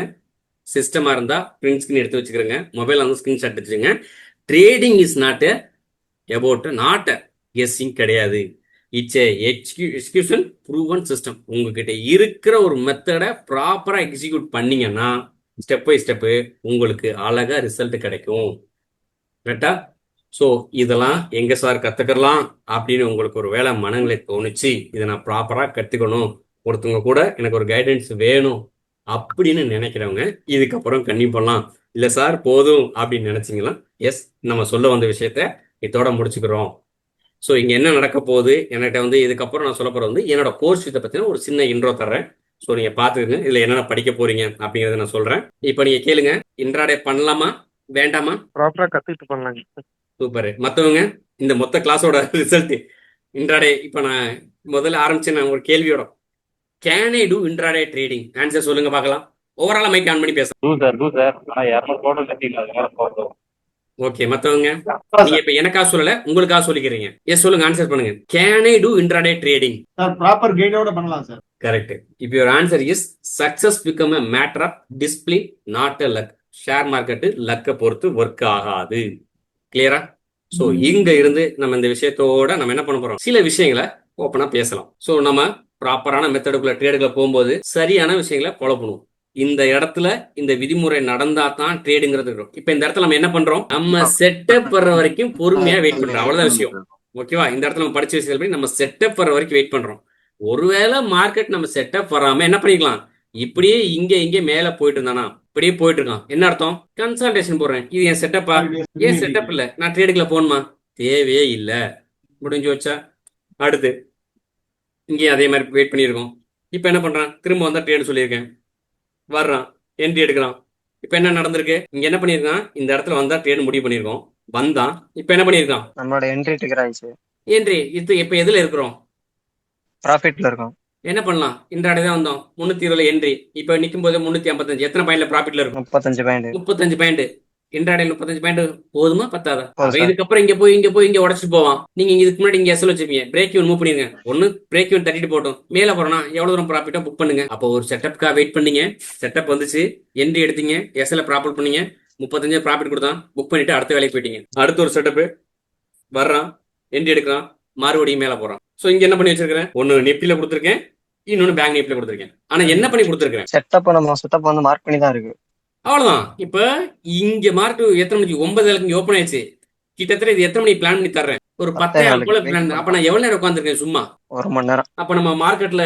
சிஸ்டமா இருந்தா பிரிண்ட் ஸ்கிரீன் எடுத்து வச்சுக்கிறங்க, மொபைல் வந்து ஸ்கிரீன்ஷாட் எடுத்துச்சுங்க. Trading is not not guessing கிடையாது. It's execution proven system. உங்ககிட்ட இருக்கிற ஒரு மெத்தடை ப்ராப்பரா எக்ஸிக்யூட் பண்ணீங்கன்னா ஸ்டெப் பை ஸ்டெப்பு உங்களுக்கு அழகா ரிசல்ட் கிடைக்கும். கரெக்டா? ஸோ இதெல்லாம் எங்க சார் கத்துக்கலாம் அப்படின்னு உங்களுக்கு ஒரு வேலை மனநிலை தோணுச்சு, இதை நான் ப்ராப்பரா கத்துக்கணும், ஒருத்தவங்க கூட எனக்கு ஒரு கைடன்ஸ் வேணும் அப்படின்னு நினைக்கிறவங்க இதுக்கப்புறம் கண்டிப்பா பண்ணலாம். இல்ல சார் போதும் அப்படின்னு நினைச்சீங்களா, எஸ், நம்ம சொல்ல வந்த விஷயத்த இதோட முடிச்சுக்கிறோம். ஸோ இங்க என்ன நடக்க போகுது, என்கிட்ட வந்து இதுக்கப்புறம் நான் சொல்ல போறது வந்து என்னோட கோர்ஸ் இதை பத்தின ஒரு சின்ன இன்ட்ரோ தர்றேன். ஸோ நீங்க பாத்துக்கங்க, இதுல என்னென்ன படிக்க போறீங்க அப்படிங்கறத நான் சொல்றேன். இப்போ நீங்க கேளுங்க, இன்ட்ராடே பண்ணலாமா வேண்டாமா? ப்ராப்பரா கத்துக்கிட்டு பண்ணலாங்க. சூப்பர். மற்றவங்க இந்த மொத்த கிளாஸோட ரிசல்ட் இன்ட்ராடே, இப்போ நான் முதல்ல ஆரம்பிச்சேன் நான் ஒரு கேள்வியோட, can I do intraday trading? Answer சொல்லுங்க பார்க்கலாம். ஓவராலா மைக் ஆன் பண்ணி பேசலாம். டூ சார் ஆனா 200 போட்டோ கட்டிங்க, அது மேல போட்டோம். ஓகே, மற்றவங்க நீங்க இப்ப எனக்கா சொல்லல, உங்களுக்காக சொல்லிக்கிறீங்க. எஸ் சொல்லுங்க, ஆன்சர் பண்ணுங்க. Can I do intraday trading? Sir proper கைடோட பண்ணலாம் சார். கரெக்ட். இப்போ your answer is success become a matter of discipline not a luck. Share market லக்கை பொறுத்து ஒர்க் ஆகாது. கிளியரா? ஸோ இங்க இருந்து நம்ம இந்த விஷயத்தோட நம்ம என்ன பண்ண போறோம், சில விஷயங்களை ஓப்பனா பேசலாம். ஸோ நம்ம ப்ராப்பரான மெத்தடுக்குள்ள ட்ரேடுகளை போகும்போது சரியான விஷயங்களை ஃபாலோ பண்ணுவோம். இந்த இடத்துல இந்த விதிமுறை நடந்தா தான் ட்ரேடுங்கிறது இருக்கும். இப்போ இந்த இடத்துல நம்ம என்ன பண்றோம், நம்ம செட்டப் வர்ற வரைக்கும் பொறுமையா வெயிட் பண்றோம், அவ்வளவுதான் விஷயம். ஓகேவா? இந்த இடத்துல நம்ம படிச்ச விஷயத்துல போய் நம்ம செட்டப் வர்ற வரைக்கும் வெயிட் பண்றோம். ஒருவேளை மார்க்கெட் நம்ம செட்டப் வராம என்ன பண்ணிக்கலாம், இப்படியே இங்க மேல போயிட்டு இருந்தானா, இப்படியே போயிட்டு இருக்கான், என்ன அர்த்தம், கன்சல்டேஷன் போடுறேன், இது என் செட்டப்பா? ஏன் செட்டப் இல்ல, நான் ட்ரேடுக்குள்ள போகணுமா? தேவையே இல்ல, முடிஞ்சு வச்சா. அடுத்து இங்கேயும் அதே மாதிரி வெயிட் பண்ணியிருக்கோம். இப்போ என்ன பண்றான், திரும்ப வந்தா ட்ரேடு சொல்லியிருக்கேன், வர்றான், என்ட்ரி எடுக்கிறான். இப்போ என்ன நடந்திருக்கு, இங்க என்ன பண்ணியிருக்கான், இந்த இடத்துல வந்தா ட்ரேடு முடிவு பண்ணியிருக்கோம், வந்தான். இப்போ என்ன பண்ணியிருக்கான், நம்மளோட என்ட்ரி டிக்கெட் ஆயிடுச்சு, என்ட்ரி. இது இப்போ எதுல இருக்கிறோம், ப்ராஃபிட்ல இருக்கும். என்ன பண்ணலாம், இன்றாடே தான் வந்தோம், 320 என்ட்ரி. இப்போ நிற்கும் போது 355. எத்தனை பாயிண்ட்ல ப்ராஃபிட்ல இருக்கும்? 35 பாயிண்ட். 35 பாயிண்ட். இன்றாடே 35 பாயிண்ட் போதுமா பத்தாதா? போதும் சார். இதுக்கப்புறம் இங்க போய் உடச்சிட்டு போவான். நீங்க இதுக்கு முன்னாடி இங்க எஸ்எல் வச்சிருப்பீங்க, பிரேக் ஈவன் மூவ் பண்ணிருங்க. ஒன்னு பிரேக் ஈவன் தட்டிட்டு போட்டோம், மேல போறோம்னா எவ்வளவு தூரம் ப்ராஃபிட்டா புக் பண்ணுங்க. அப்போ ஒரு செட்டப்காக வெயிட் பண்ணீங்க, செட்டப் வந்துச்சு, என்ட்ரி எடுத்தீங்க, எஸ்எல் ப்ராஃபிட் பண்ணீங்க, 35 ப்ராஃபிட் கொடுத்தான், புக் பண்ணிட்டு அடுத்த வேலைக்கு போயிட்டீங்க. அடுத்த ஒரு செட்டப் வர்றான், என்ட்ரி எடுக்கிறான், மறுபடியும் மேல போறான். சோ இங்க என்ன பண்ணி வச்சிருக்கேன், ஒன்னு நிப்டில கொடுத்துருக்கேன், இன்னொன்னு பேங்க் நிப்டில கொடுத்துருக்கேன். ஆனா என்ன பண்ணி கொடுத்துருக்கேன், செட்டப் நம்ம செட்டப் வந்து மார்க் பண்ணி தான் இருக்கு. அவ்வளவுதான். இப்ப இங்க மார்க்கெட் எத்தனை மணிக்கு, 9 இங்க ஓப்பன் ஆயிடுச்சு. கிட்டத்தட்ட இது எத்தனை மணிக்கு பிளான் பண்ணி தர்றேன், ஒரு 10 போல பிளான். அப்ப நான் எவ்வளவு நேரம் உட்காந்துருக்கேன் சும்மா, 1 மணி நேரம். அப்ப நம்ம மார்க்கெட்ல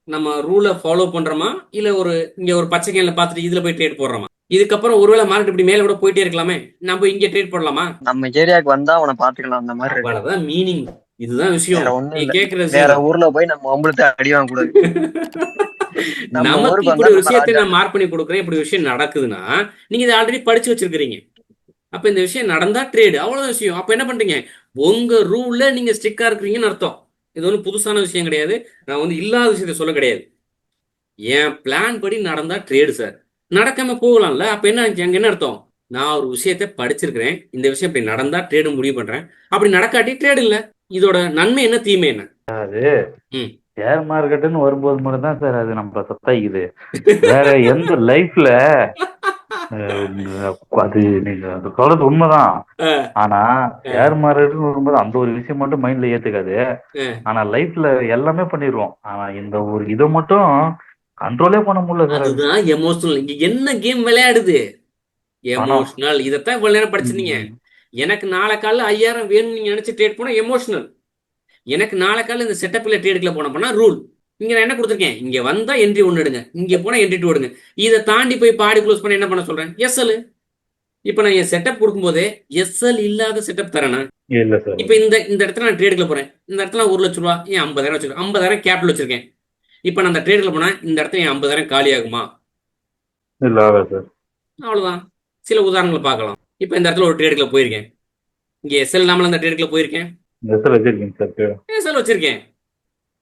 நம்ம ரூலை ஃபாலோ பண்றோமா, இல்ல இங்க ஒரு பச்சை கேன்ல பார்த்துட்டு இதுல போய் ட்ரேட் போடுறோமா? இதுக்கப்புறம் ஒருவேளை மார்க்கெட் இப்படி மேல கூட போயிட்டே இருக்கலாமே, நம்ம இங்க ட்ரேட் போடலாமா? நம்ம ஏரியாவுக்கு வந்தா அவனை பாத்துக்கலாம், அந்த மாதிரி இருக்கு. அவ்வளவுதான் மீனிங். இதுதான் விஷயம். வேற ஒண்ணும் நீ இல்ல. கேக்குற வேற விஷயம். ஊர்ல போய் நம்ம உங்களுக்கு அடி வாங்க கூடாது. நம்ம நமக்கு ஊருக்கு இப்படி வந்தா ஒரு நம்ம விஷயத்தை ராஜா. நான் மார்க் பண்ணி கொடுக்குறேன், இப்படி ஒரு விஷயம் நடக்குதுன்னா நீங்க இதை ஆல்ரெடி படிச்சு வச்சிருக்கீங்க. அப்ப இந்த விஷயம் நடந்தா ட்ரேடு, அவ்வளவுதான் விஷயம். அப்ப என்ன பண்றீங்க, உங்க ரூல்ல நீங்க ஸ்ட்ரிக்டா இருக்கிறீங்கன்னு அர்த்தம். இது ஒன்றும் புதுசான விஷயம் கிடையாது, நான் வந்து இல்லாத விஷயத்த சொல்ல கிடையாது. என் பிளான் படி நடந்தா ட்ரேடு சார், நடக்காம போகலாம்ல. அப்ப என்ன அங்க என்ன அர்த்தம், நான் ஒரு விஷயத்தை படிச்சிருக்கிறேன், இந்த விஷயம் இப்படி நடந்தா ட்ரேடு முடிவு பண்றேன், அப்படி நடக்காட்டி ட்ரேடு இல்ல. இதோட நன்மை என்ன, தீமை என்ன? ஷேர் மார்க்கெட்னு வரும்போது மட்டும் தான் சார் அது நம்ம சத்தாயிக்குது. வேற எந்த லைஃப்ல அது நீங்க அது சொல்றது உண்மைதான். ஆனா ஷேர் மார்க்கெட்னு வரும்போது அந்த ஒரு விஷயம் மட்டும் மைண்ட்ல ஏத்துக்காது. ஆனா லைஃப்ல எல்லாமே பண்ணிடுவோம். ஆனா இந்த ஒரு இதை மட்டும் கண்ட்ரோலே பண்ண முடியல சார். அதுதான் எமோஷனல். இங்க என்ன கேம் விளையாடுது, எமோஷனல். இதைத்தான் இவ்வளவு நேரம் படிச்சிருந்தீங்க. எனக்கு நாளை காலைல 5000 வேணும்னு நீங்க நினைச்சு ட்ரேட் போனா எமோஷனல். எனக்கு நாளை காலைல இந்த செட்டப்ல ட்ரேடுக்குள்ள போனா ரூல். இங்க நான் என்ன கொடுத்துருக்கேன், இங்க வந்தா என்ட்ரி 1 எடுங்க, இங்க போனா என்ட்ரி 2 எடுங்க. இதை தாண்டி போய் பாடி க்ளோஸ் பண்ண என்ன பண்ண சொல்றேன், எஸ்எல். இப்ப நான் என் செட்டப் கொடுக்கும்போதே எஸ்எல் இல்லாத செட்டப் தரேனா? இல்ல சார். இப்ப இந்த இடத்துல நான் ட்ரேடுக்குள்ள போறேன், இந்த இடத்துல 1 லட்சம் ரூபா, ஏன் 50,000 வச்சிருக்கேன், 50,000 கேபிட்டல் வச்சிருக்கேன். இப்ப நான் அந்த ட்ரேடுக்குள்ள போனா இந்த இடத்துல என் 50,000 காலி ஆகுமா? இல்ல சார். அவ்வளவுதான். சில உதாரணங்களை பார்க்கலாம். இப்ப இந்த இடத்துல ஒரு ட்ரேடுக்குள்ள போயிருக்கேன், இங்க எஸ்எல் இல்லாமல் அந்த ட்ரேடுக்குள்ள போயிருக்கேன், எஸ்எல் வச்சிருக்கீங்க சார். எஸ்எல் வச்சிருக்கேன்.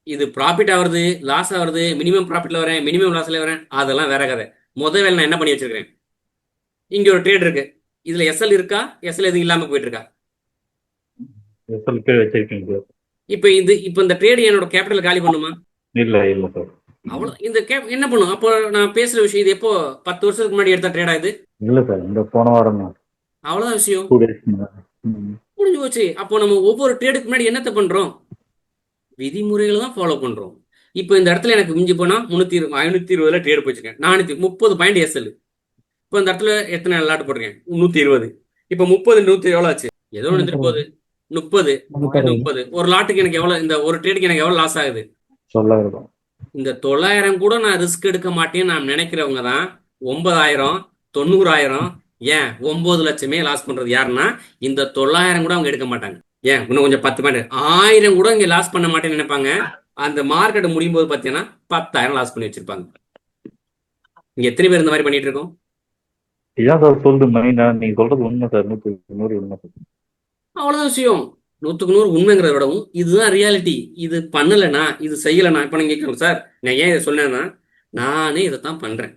இது ப்ராஃபிட் ஆகுறது, லாஸ் ஆகுறது, மினிமம் ப்ராஃபிட்ல வரேன், மினிமம் லாஸ்ல வரேன், அதெல்லாம் வேற கதை. வேலை நான் என்ன பண்ணி வச்சிருக்கேன், இங்க ஒரு ட்ரேட் இருக்கு, இதுல எஸ்எல் இருக்கா, எஸ்எல் எதுவும் இல்லாம போயிட்டு இருக்கா? வச்சிருக்கீங்க. இப்போ இந்த ட்ரேட் என்னோட கேபிட்டல் காலி பண்ணுமா? இல்ல இல்ல சார். அவ்வளோ இந்த கேப் என்ன பண்ணும்? அப்போ நான் பேசுற விஷயம் இது எப்போ 10 வருஷத்துக்கு முன்னாடி எடுத்த ட்ரேடா இது? இல்ல சார், இந்த போன வாரம் தான். அவ்வளவுதான் விஷயம், 2 days முடிஞ்சு போச்சு. அப்போ நம்ம ஒவ்வொரு ட்ரேடுக்கு முன்னாடி என்னத்த பண்றோம்? விதிமுறைகளை தான் ஃபாலோ பண்றோம். இப்போ இந்த இடத்துல எனக்கு மிஞ்சி போனா 520 ட்ரேட் போச்சுருக்கேன், 430 பாயிண்ட் எஸ்எல். இப்போ இந்த இடத்துல எத்தனை லாட் போட்டிருக்கேன்? 120. இப்போ 30 100 எவ்வளோ ஆச்சு? ஏதோ ஒன்று போகுது. 30 30 ஒரு லாட்டுக்கு எனக்கு எவ்வளோ, இந்த ஒரு ட்ரேடுக்கு எனக்கு எவ்வளோ லாஸ் ஆகுது? 900. இந்த 900 கூட நான் ரிஸ்க் எடுக்க மாட்டேன்னு நான் நினைக்கிறவங்க தான் 9000 90,000 ஏன் 9 லட்சமே லாஸ் பண்றது யாருன்னா, இந்த 900 கூட அவங்க எடுக்க மாட்டாங்க. ஏன் இன்னும் கொஞ்சம் 10 பாயிண்ட் 1000 கூட இங்க லாஸ் பண்ண மாட்டேன்னு நினைப்பாங்க. அந்த மார்க்கெட் முடியும் போது பார்த்தீங்கன்னா 10,000 லாஸ் பண்ணி வச்சிருப்பாங்க. இங்க எத்தனை பேர் இந்த மாதிரி பண்ணிட்டு இருக்கோம்? இதான் சார் சொல்றது மைண்டா. நீங்க சொல்றது உண்மை சார். 100 உண்மை சார். அவ்வளவுதான் விஷயம். 100க்கு 100 உண்மைங்கிறத விடவும் இதுதான் ரியாலிட்டி. இது பண்ணலைன்னா, இது செய்யலைன்னா, இப்போ நீங்க கேட்கணும் சார், நான் ஏன் இதை சொன்னேன்னா, நானே இதைத்தான் பண்றேன்.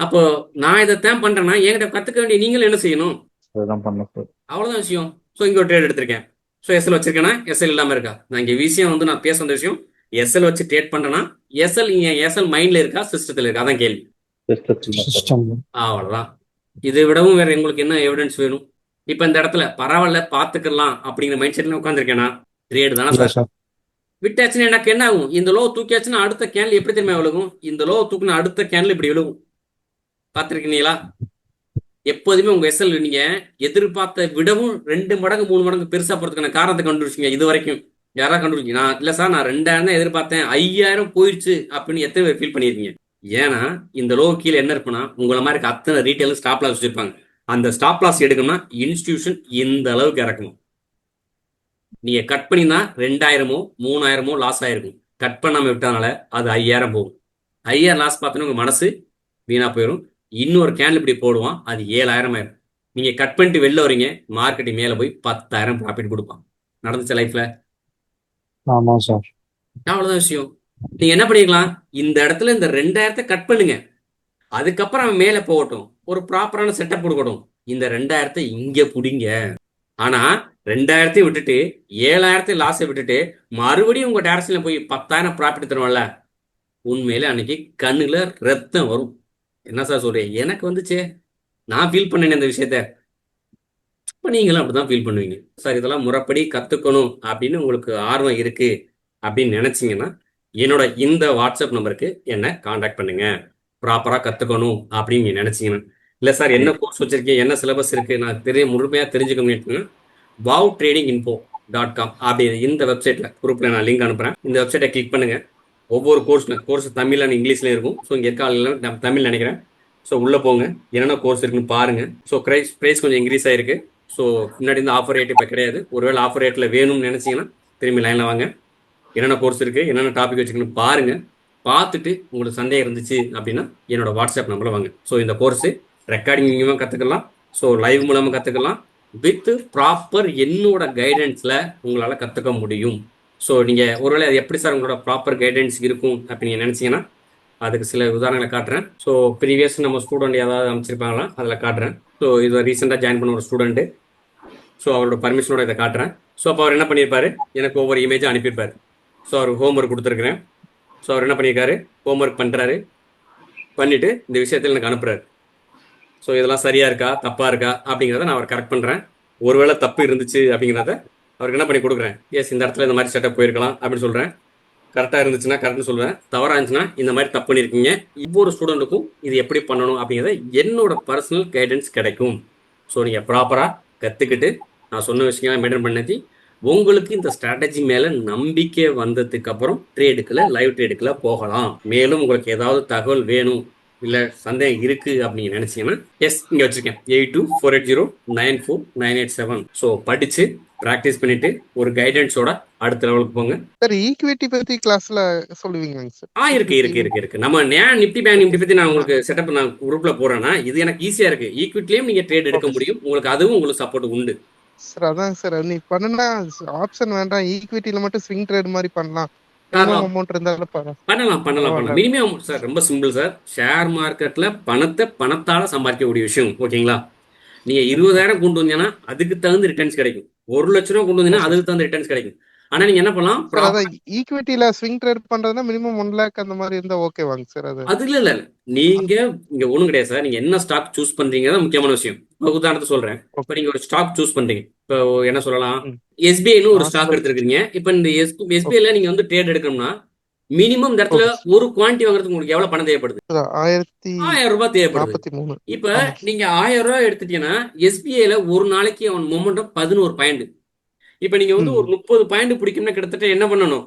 அப்போ நான் இதைத்தான் பண்றேன்னா என்கிட்ட கத்துக்க வேண்டிய நீங்களும் என்ன செய்யணும்? அதுதான் பண்ணேன் சார். அவ்வளவுதான் விஷயம். ஸோ இங்க ஒரு ட்ரேட் எடுத்திருக்கேன். ஸோ எஸ்எல் வச்சிருக்கேன்னா எஸ்எல் இல்லாம இருக்கா? நான் இங்க விஷயம் வந்து நான் பேச வந்த விஷயம், எஸ்எல் வச்சு ட்ரேட் பண்றேன்னா எஸ்எல் மைண்ட்ல இருக்கா, சிஸ்டத்துல இருக்கா? அதான் கேள்வி. அவ்வளவுதான். இதை விடவும் வேற உங்களுக்கு என்ன எவிடன்ஸ் வேணும்? இப்ப இந்த இடத்துல பரவாயில்ல பாத்துக்கலாம் அப்படிங்கிற மைண்ட் செட்ல உட்காந்துருக்கேனா? ட்ரேட் தானே சார். விட்டாச்சுன்னா எனக்கு என்ன ஆகும்? இந்த லோ தூக்கியாச்சுன்னா அடுத்த கேன்ல எப்படி தெரியுமா விழுகும்? இந்த லோ தூக்குனா அடுத்த கேன்ல இப்படி விழுகும். பார்த்துருக்கீங்களா? எப்போதுமே உங்க எஸ்எல் நீங்க எதிர்பார்த்த விடவும் 2 மடங்கு 3 மடங்கு பெருசா போறதுக்கான காரணத்தை கண்டுபிடிச்சிங்க இது வரைக்கும்? யாராவது கண்டுபிடிச்சிங்க? நான் இல்ல சார், நான் 2000 தான் எதிர்பார்த்தேன், 5000 போயிடுச்சு அப்படின்னு எத்தனை பேர் ஃபீல் பண்ணிருக்கீங்க? ஏன்னா இந்த லோ கீழே என்ன இருக்குன்னா, உங்களை மாதிரி அத்தனை ரீட்டைல் ஸ்டாப் லாஸ் வச்சிருப்பாங்க. அந்த ஸ்டாப் லாஸ் எடுக்கணும்னா இன்ஸ்டிடியூஷன் இந்த அளவுக்கு இறக்கணும். நீங்க கட் பண்ணினா 2000மோ 3000மோ லாஸ் ஆயிருக்கும். கட் பண்ணாம விட்டதுனால அது 5000 போகும். 5000 லாஸ் பார்த்தோன்னா உங்க மனசு வீணா போயிடும். இன்னொரு கேண்டில் இப்படி போடுவான், அது 7000 ஆயிரும். நீங்க கட் பண்ணிட்டு வெளில வரீங்க, மார்க்கெட்டிங் மேல போய் 10,000 ப்ராஃபிட் கொடுப்பான். நடந்துச்சு லைஃப்ல? ஆமா சார். அவ்வளவுதான் விஷயம். நீங்க என்ன பண்ணிக்கலாம், இந்த இடத்துல இந்த 2000 கட் பண்ணுங்க, அதுக்கப்புறம் அவன் மேல போகட்டும், ஒரு ப்ராப்பரான செட்டப் கொடுக்கட்டும். இந்த 2000 இங்க புடிங்க. ஆனா 2000 விட்டுட்டு 7000 லாஸை விட்டுட்டு மறுபடியும் உங்க டேரக்ஷன்ல போய் 10,000 ப்ராஃபிட் தருவான்ல, உண்மையில அன்னைக்கு கண்ணுல ரத்தம் வரும். என்ன சார் சொல்றீங்க? எனக்கு வந்துச்சே, நான் ஃபீல் பண்ணேன் இந்த விஷயத்த. இப்போ நீங்களும் அப்படிதான் ஃபீல் பண்ணுவீங்க. சார் இதெல்லாம் முறைப்படி கத்துக்கணும் அப்படின்னு உங்களுக்கு ஆர்வம் இருக்கு அப்படின்னு நினைச்சீங்கன்னா, என்னோட இந்த வாட்ஸ்அப் நம்பருக்கு என்ன கான்டாக்ட் பண்ணுங்க. ப்ராப்பரா கத்துக்கணும் அப்படின்னு நீங்க நினைச்சீங்கன்னா, இல்ல சார் என்ன கோர்ஸ் வச்சிருக்கீங்க, என்ன சிலபஸ் இருக்கு, நான் முழுமையா தெரிஞ்சுக்கணும்னு wowtradinginfo.com அப்படி இந்த வெப்சைட்ல குரூப்ல நான் லிங்க் அனுப்புறேன். இந்த வெப்சைட்டை கிளிக் பண்ணுங்க. ஒவ்வொரு கோர்ஸ் தமிழ்ல இங்கிலீஷ்ல இருக்கும். ஸோ இங்க இருக்க தமிழ் நினைக்கிறேன். ஸோ உள்ள போங்க, என்னென்ன கோர்ஸ் இருக்குன்னு பாருங்க. ஸோ ப்ரைஸ் கொஞ்சம் இன்க்ரீஸ் ஆயிருக்கு. ஸோ முன்னாடி இந்த ஆஃபர் ரேட் இப்போ கிடையாது. ஒருவேளை ஆஃபர் ரேட்ல வேணும்னு நினைச்சீங்கன்னா திரும்பி லைன்ல வாங்க. என்னென்ன கோர்ஸ் இருக்கு, என்னென்ன டாபிக் வச்சுக்கணும் பாருங்க. பார்த்துட்டு உங்களுக்கு சந்தேகம் இருந்துச்சு அப்படின்னா என்னோட வாட்ஸ்அப் நம்பர்ல வாங்க. ஸோ இந்த கோர்ஸ் ரெக்கார்டிங் மூலமா கத்துக்கலாம், ஸோ லைவ் மூலமா கத்துக்கலாம், வித் ப்ராப்பர் என்னோட கைடன்ஸ்ல உங்களால கத்துக்க முடியும். ஸோ நீங்க ஒருவேளை அது எப்படி சார் உங்களோட ப்ராப்பர் கைடன்ஸ் இருக்கும் அப்படின்னு நினைச்சீங்கன்னா அதுக்கு சில உதாரணங்களை காட்டுறேன். ஸோ ப்ரீவியஸ் நம்ம ஸ்டூடெண்ட் ஏதாவது அமைச்சிருப்பாங்களா அதில் காட்டுறேன். ஸோ இது ரீசெண்டாக ஜாயின் பண்ண ஒரு ஸ்டூடெண்ட்டு. ஸோ அவரோட பர்மிஷனோட இதை காட்டுறேன். ஸோ அப்போ அவர் என்ன பண்ணியிருப்பாரு, எனக்கு ஒவ்வொரு இமேஜாக அனுப்பியிருப்பார். ஸோ அவர் ஹோம்ஒர்க் கொடுத்துருக்குறேன். ஸோ அவர் என்ன பண்ணியிருக்காரு, ஹோம்ஒர்க் பண்ணுறாரு, பண்ணிட்டு இந்த விஷயத்தில் எனக்கு அனுப்புறாரு. ஸோ இதெல்லாம் சரியா இருக்கா தப்பா இருக்கா அப்படிங்கிறத நான் அவர் கரெக்ட் பண்ணுறேன். ஒருவேளை தப்பு இருந்துச்சு அப்படிங்கிறத அவருக்கு என்ன பண்ணி கொடுக்குறேன், எஸ் இந்த இடத்துல இந்த மாதிரி செட்டப் போயிருக்கலாம் அப்படின்னு சொல்கிறேன். கரெக்டாக இருந்துச்சுன்னா கரெக்ட்னு சொல்லுவேன், தவறாக இருந்துச்சுன்னா இந்த மாதிரி தப்பு பண்ணியிருக்கீங்க. ஒவ்வொரு ஸ்டூடெண்ட்டுக்கும் இது எப்படி பண்ணணும் அப்படிங்கிறத என்னோட பர்சனல் கைடன்ஸ் கிடைக்கும். ஸோ நீங்கள் ப்ராப்பராக கற்றுக்கிட்டு நான் சொன்ன விஷயங்களை மெயின்டைன் பண்ணி உங்களுக்கு இந்த ஸ்ட்ராட்டஜி மேலே நம்பிக்கை வந்ததுக்கு அப்புறம் லைவ் ட்ரேடுக்குள்ள போகலாம். மேலும் உங்களுக்கு ஏதாவது தகவல் வேணும் இல்லை சந்தேகம் இருக்கு அப்படின்னு நினைச்சீங்கன்னா எஸ் இங்கே வச்சிருக்கேன் 8248094987. ஸோ படிச்சு ப்ராக்டிஸ் பண்ணிட்டு ஒரு கைடன்ஸோட அடுத்த லெவலுக்கு போங்க. சார் ஈக்விட்டி பத்தி கிளாஸ்ல சொல்லுவீங்களாங்க சார்? இருக்கு. நம்ம நிப்டி பேங்க் நிப்டி பத்தி நான் உங்களுக்கு செட்டப் நான் குரூப்ல போறேன்னா இது எனக்கு ஈஸியா இருக்கு. ஈக்விட்டிலையும் நீங்க ட்ரேட் எடுக்க முடியும், உங்களுக்கு அதுவும் உங்களுக்கு சப்போர்ட் உண்டு சார். அதான் சார், நீ பண்ணுனா ஆப்ஷன் வேண்டாம், ஈக்விட்டில மட்டும் ஸ்விங் ட்ரேட் மாதிரி பண்ணலாம் மினிமம் அமௌண்ட் இருந்தாலும் பண்ணலாம் பரவாயில்ல. மினிமம் சார் ரொம்ப சிம்பிள் சார். ஷேர் மார்க்கெட்ல பணத்தால சம்பாதிக்கக்கூடிய விஷயம். ஓகேங்களா? நீங்க 20,000 கொண்டு வந்தீங்கன்னா அதுக்கு தகுந்த ரிட்டர்ன்ஸ் கிடைக்கும். 1,00,000 கொண்டு வந்தீங்கன்னா அதுக்கு தகுந்த ரிட்டர்ன்ஸ் கிடைக்கும். ஆனா நீங்க என்ன பண்ணலாம், சார் அதான் ஈக்விட்டில ஸ்விங் ட்ரேட் பண்றதுன்னா மினிமம் 1 லேக் அந்த மாதிரி இருந்தா ஓகேவாங்க சார்? அது அது இல்ல நீங்க இங்க ஒண்ணும் கிடையாது சார். நீங்க என்ன ஸ்டாக் சூஸ் பண்றீங்க முக்கியமான விஷயம். இப்ப உதாரணத்துக்கு சொல்றேன். இப்ப நீங்க ஒரு ஸ்டாக் சூஸ் பண்றீங்க. இப்போ என்ன சொல்லலாம், எஸ்பிஐன்னு ஒரு ஸ்டாக் எடுத்திருக்கீங்க. இப்ப இந்த எஸ்பிஐல நீங்க வந்து ட்ரேட் எடுக்கணும்னா மினிமம் இந்த இடத்துல ஒரு குவான்டிட்டி வாங்குறதுக்கு உங்களுக்கு எவ்வளவு பணம் தேவைப்படுது? 1000 ரூபாய் தேவைப்படுது. 1043. இப்ப நீங்க 1000 ரூபாய் எடுத்துட்டீங்கன்னா எஸ்பிஐல ஒரு நாளைக்கு அவன் மொமெண்டம் 11 பாயிண்ட். இப்ப நீங்க வந்து ஒரு 30 பாயிண்ட் பிடிக்கும்னா கிட்டத்தட்ட என்ன பண்ணணும்,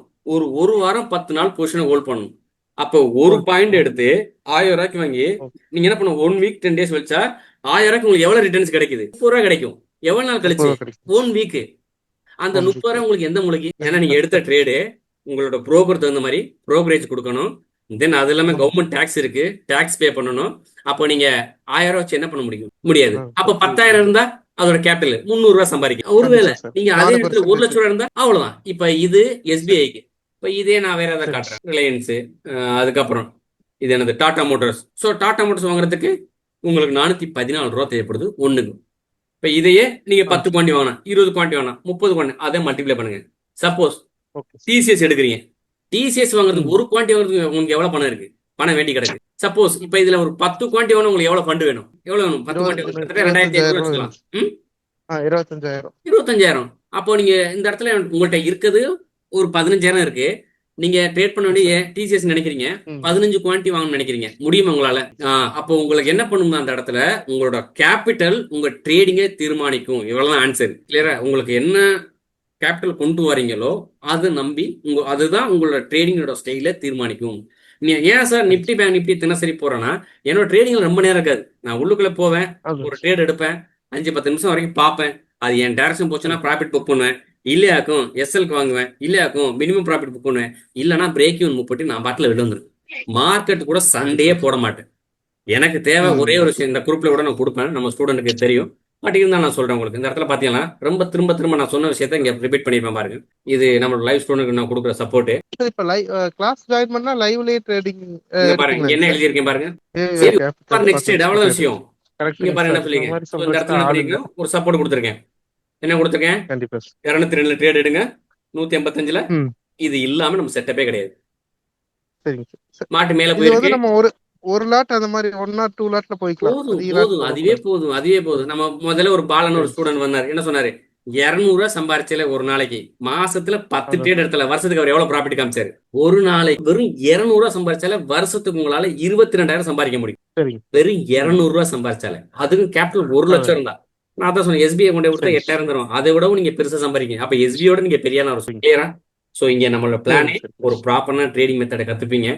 ஒரு வாரம் 10 நாள் பொசிஷனை ஹோல்ட் பண்ணணும். அப்போ ஒரு பாயிண்ட் எடுத்து 1000 ரூபாய்க்கு வாங்கி நீங்க என்ன பண்ணணும், 1 வீக் 10 டேஸ் வச்சா 1000 ரூபாய்க்கு உங்களுக்கு எவ்வளவு ரிட்டர்ன்ஸ் கிடைக்குது? 30 ரூபாய் கிடைக்கும். எவ்வளவு நாள் கழிச்சு? 1 வீக். அந்த 30 ரூபாய் உங்களுக்கு எந்த மூலைக்கு? ஏன்னா நீங்க எடுத்த ட்ரேடு உங்களோட புரோக்கர் தகுந்த மாதிரி புரோக்கரேஜ் கொடுக்கணும். தென் அது இல்லாம கவர்மெண்ட் டாக்ஸ் இருக்கு, டாக்ஸ் பே பண்ணணும். அப்போ நீங்க 1000 ரூபாய் வச்சு என்ன பண்ண முடியாது. அப்ப 10,000 இருந்தா அதோட கேபிட்டல் 300 ரூபாய் சம்பாதிக்கும். ஒருவேளை நீங்க அதே இடத்துல 1,00,000 ரூபாய் இருந்தா அவ்வளவுதான். இப்ப இது எஸ்பிஐக்கு. இப்ப இதே நான் வேற ஏதாவது காட்டுறேன். ரிலையன்ஸ், அதுக்கப்புறம் இது என்னது, Tata Motors. So Tata Motors வாங்குறதுக்கு உங்களுக்கு 414 ரூபா தேவைப்படுது ஒண்ணுக்கு. இப்ப இதையே நீங்க 10 குவான்டி வாங்கினா, 20 குவான்டி வாங்கினா, 30 குவான்டி, அதை மல்டிப்ளை பண்ணுங்க. சப்போஸ் டிசிஎஸ் எடுக்கிறீங்க. டிசிஎஸ் வாங்குறதுக்கு ஒரு குவான்டி வாங்குறதுக்கு உங்களுக்கு எவ்வளவு பணம் இருக்கு? பணம் வேண்டி கிடக்கு. சப்போஸ் இப்ப இதுல ஒரு 10 குவான்டி வாங்க உங்களுக்கு எவ்வளவு ஃபண்ட் வேணும்? எவ்வளவு வேணும்? 10 குவான்டி 2500 வச்சுக்கலாம். 25,000. அப்போ நீங்க இந்த இடத்துல உங்கள்கிட்ட இருக்குது ஒரு 15,000 இருக்கு. நீங்க ட்ரேட் பண்ண வேண்டிய டிசிஎஸ் நினைக்கிறீங்க, 15 குவான்டி வாங்கணும்னு நினைக்கிறீங்க. முடியுமா உங்களால? அப்போ உங்களுக்கு என்ன பண்ணும், அந்த இடத்துல உங்களோட கேபிட்டல் உங்க ட்ரேடிங்கே தீர்மானிக்கும். இவ்வளவுதான் ஆன்சர். கிளியரா? உங்களுக்கு என்ன கேபிட்டல் கொண்டு வரீங்களோ அதை நம்பி அதுதான் உங்களோட ட்ரேடிங்கோட ஸ்டைல தீர்மானிக்கும். நீ ஏன் சார் நிப்டி பேங்க் நிப்டி தினசரி போறேன்னா, என்னோட ட்ரேடிங்ல ரொம்ப நேரம் இருக்காது. நான் உள்ளுக்குள்ள போவேன், ஒரு ட்ரேட் எடுப்பேன், 5-10 நிமிஷம் வரைக்கும் பார்ப்பேன். அது என் டைரக்ஷன் போச்சுன்னா ப்ராஃபிட் புக் பண்ணுவேன், இல்லையாக்கும் எஸ்எல்க்கு வாங்குவேன், இல்லையாக்கும் மினிமம் ப்ராஃபிட் புக் பண்ணுவேன், இல்லைன்னா பிரேக் ஈவன் மூவ் போட்டு நான் பாட்டில் வெளில வந்துருவேன். மார்க்கெட் கூட சண்டே போட மாட்டேன். எனக்கு தேவை ஒரே ஒரு விஷயம். இந்த குரூப்ல கூட நான் கொடுப்பேன், நம்ம ஸ்டூடெண்ட்டுக்கு தெரியும். பட் இருந்தால் நான் சொல்றேன் உங்களுக்கு. இந்த இடத்துல பாத்தீங்கன்னா ரொம்ப திரும்ப நான் சொன்ன விஷயத்த இங்க ரிப்பீட் பண்ணிருப்பேன் பாருங்க. இது நம்மளோட லைவ் ஸ்டூடெண்ட்க்கு நான் கொடுக்குற சப்போர்ட். இப்ப கிளாஸ் ஜாயின் பண்ணா லைவ்லயே ட்ரேடிங் பாருங்க என்ன எழுதியிருக்கேன் பாருங்க. சரி, நெக்ஸ்ட் ட்ரேட் அவ்வளவு விஷயம். இங்க பாருங்க என்ன சொல்லிங்க. இந்த இடத்துல என்ன பண்ணிருக்கீங்க, ஒரு சப்போர்ட் கொடுத்துருக்கேன். என்ன கொடுத்துருக்கேன்? 202 ட்ரேட் எடுங்க 185ல. இது இல்லாம நம்ம செட்டப்பே கிடையாது. மாட்டு மேல போயிருக்கு. நம்ம ஒரு லாட் அந்த மாதிரி 1 or 2 லாட்ல போய்க்கலாம். அதுவே போதும். நம்ம முதல்ல ஒரு பாலன் ஒரு ஸ்டூடெண்ட் வந்தாரு. என்ன சொன்னாரு? 200 ரூபாய் சம்பாரிச்சல ஒரு நாளைக்கு, மாசத்துல 10 ட்ரேட் எடுத்தல, வருஷத்துக்கு அவர் எவ்வளவு ப்ராஃபிட் காமிச்சாரு? ஒரு நாளைக்கு வெறும் 200 ரூபாய் சம்பாரிச்சால வருஷத்துக்கு உங்களால 22,000 சம்பாதிக்க முடியும். வெறும் 200 ரூபாய் சம்பாரிச்சால. அதுக்கும் கேபிட்டல் 1,00,000 இருந்தா. நான் தான் சொன்னேன், எஸ்பிஐ கொண்டு கொடுத்தா 8,000 தரும். அதை விடவும் நீங்க பெருசா சம்பாதிக்கீங்க. அப்ப எஸ்பிஐயோட நீங்க பெரிய கிளியரா? சோ இங்க நம்மளோட பிளானே ஒரு ப்ராப்பரான ட்ரேடிங் மெத்தடை கத்துப்பீங்க.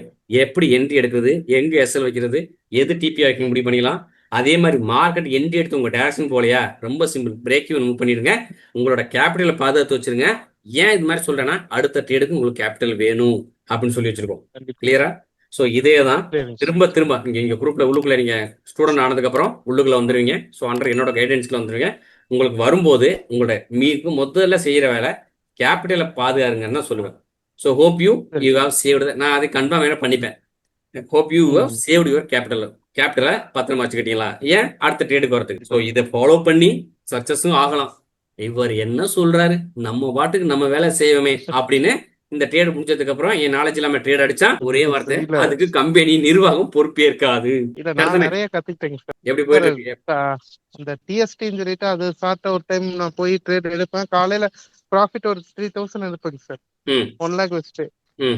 எப்படி என்ட்ரி எடுக்கிறது, எங்க எஸ்எல் வைக்கிறது, எது டிபி வைக்க முடிவு பண்ணிக்கலாம். அதே மாதிரி மார்க்கெட் என்ட்ரி எடுத்து உங்க டைரக்ஷன் போலையா, ரொம்ப சிம்பிள், பிரேக் ஈவன் மூவ் பண்ணிடுங்க. உங்களோட கேபிட்டலை பாதுகாத்து வச்சிருங்க. ஏன் இது மாதிரி சொல்றேன்னா, அடுத்த ட்ரேடுக்கு உங்களுக்கு கேபிட்டல் வேணும் அப்படின்னு சொல்லி வச்சிருக்கோம். கிளியரா? சோ இதே தான் திரும்ப இங்க குரூப்ல உள்ளுக்குள்ள நீங்க ஸ்டூடெண்ட் ஆனதுக்கு அப்புறம் உள்ளுக்குள்ள வந்துருவீங்க. ஸோ அண்டர் என்னோட கைடன்ஸ்ல வந்துருவீங்க. உங்களுக்கு வரும்போது உங்களோட முதல்ல செய்யற வேலை கேபிட்டலை பாதுகாருங்கன்னு தான் சொல்லுவேன். So hope you have saved. நான் அதை கன்ஃபார்ம் வேணா பண்ணிப்பேன். Hope you have saved your கேபிட்டலை பத்திரமா வச்சுக்கிட்டீங்களா, ஏன் அடுத்த ட்ரேடுக்கு வரதுக்கு. ஸோ இதை ஃபாலோ பண்ணி சக்சஸும் ஆகலாம். இவர் என்ன சொல்றாரு, நம்ம பாட்டுக்கு நம்ம வேலை செய்வோமே அப்படின்னு இந்த ட்ரேட் முடிச்சதுக்கு அப்புறம் என் நாலேஜ் இல்லாம ட்ரேட் அடிச்சா ஒரே வார்த்தை, அதுக்கு கம்பெனி நிர்வாகம் பொறுப்பேற்காது. நிறைய கத்துக்கிட்டேன். எப்படி போயிருக்கு இந்த டிஎஸ்டின்னு சொல்லிட்டு அது சார்ட்ட ஒரு டைம் நான் போய் ட்ரேட் எடுப்பேன். காலையில ப்ராஃபிட் ஒரு 3,000 எடுப்பேங்க சார், 1 லேக் வச்சுட்டு.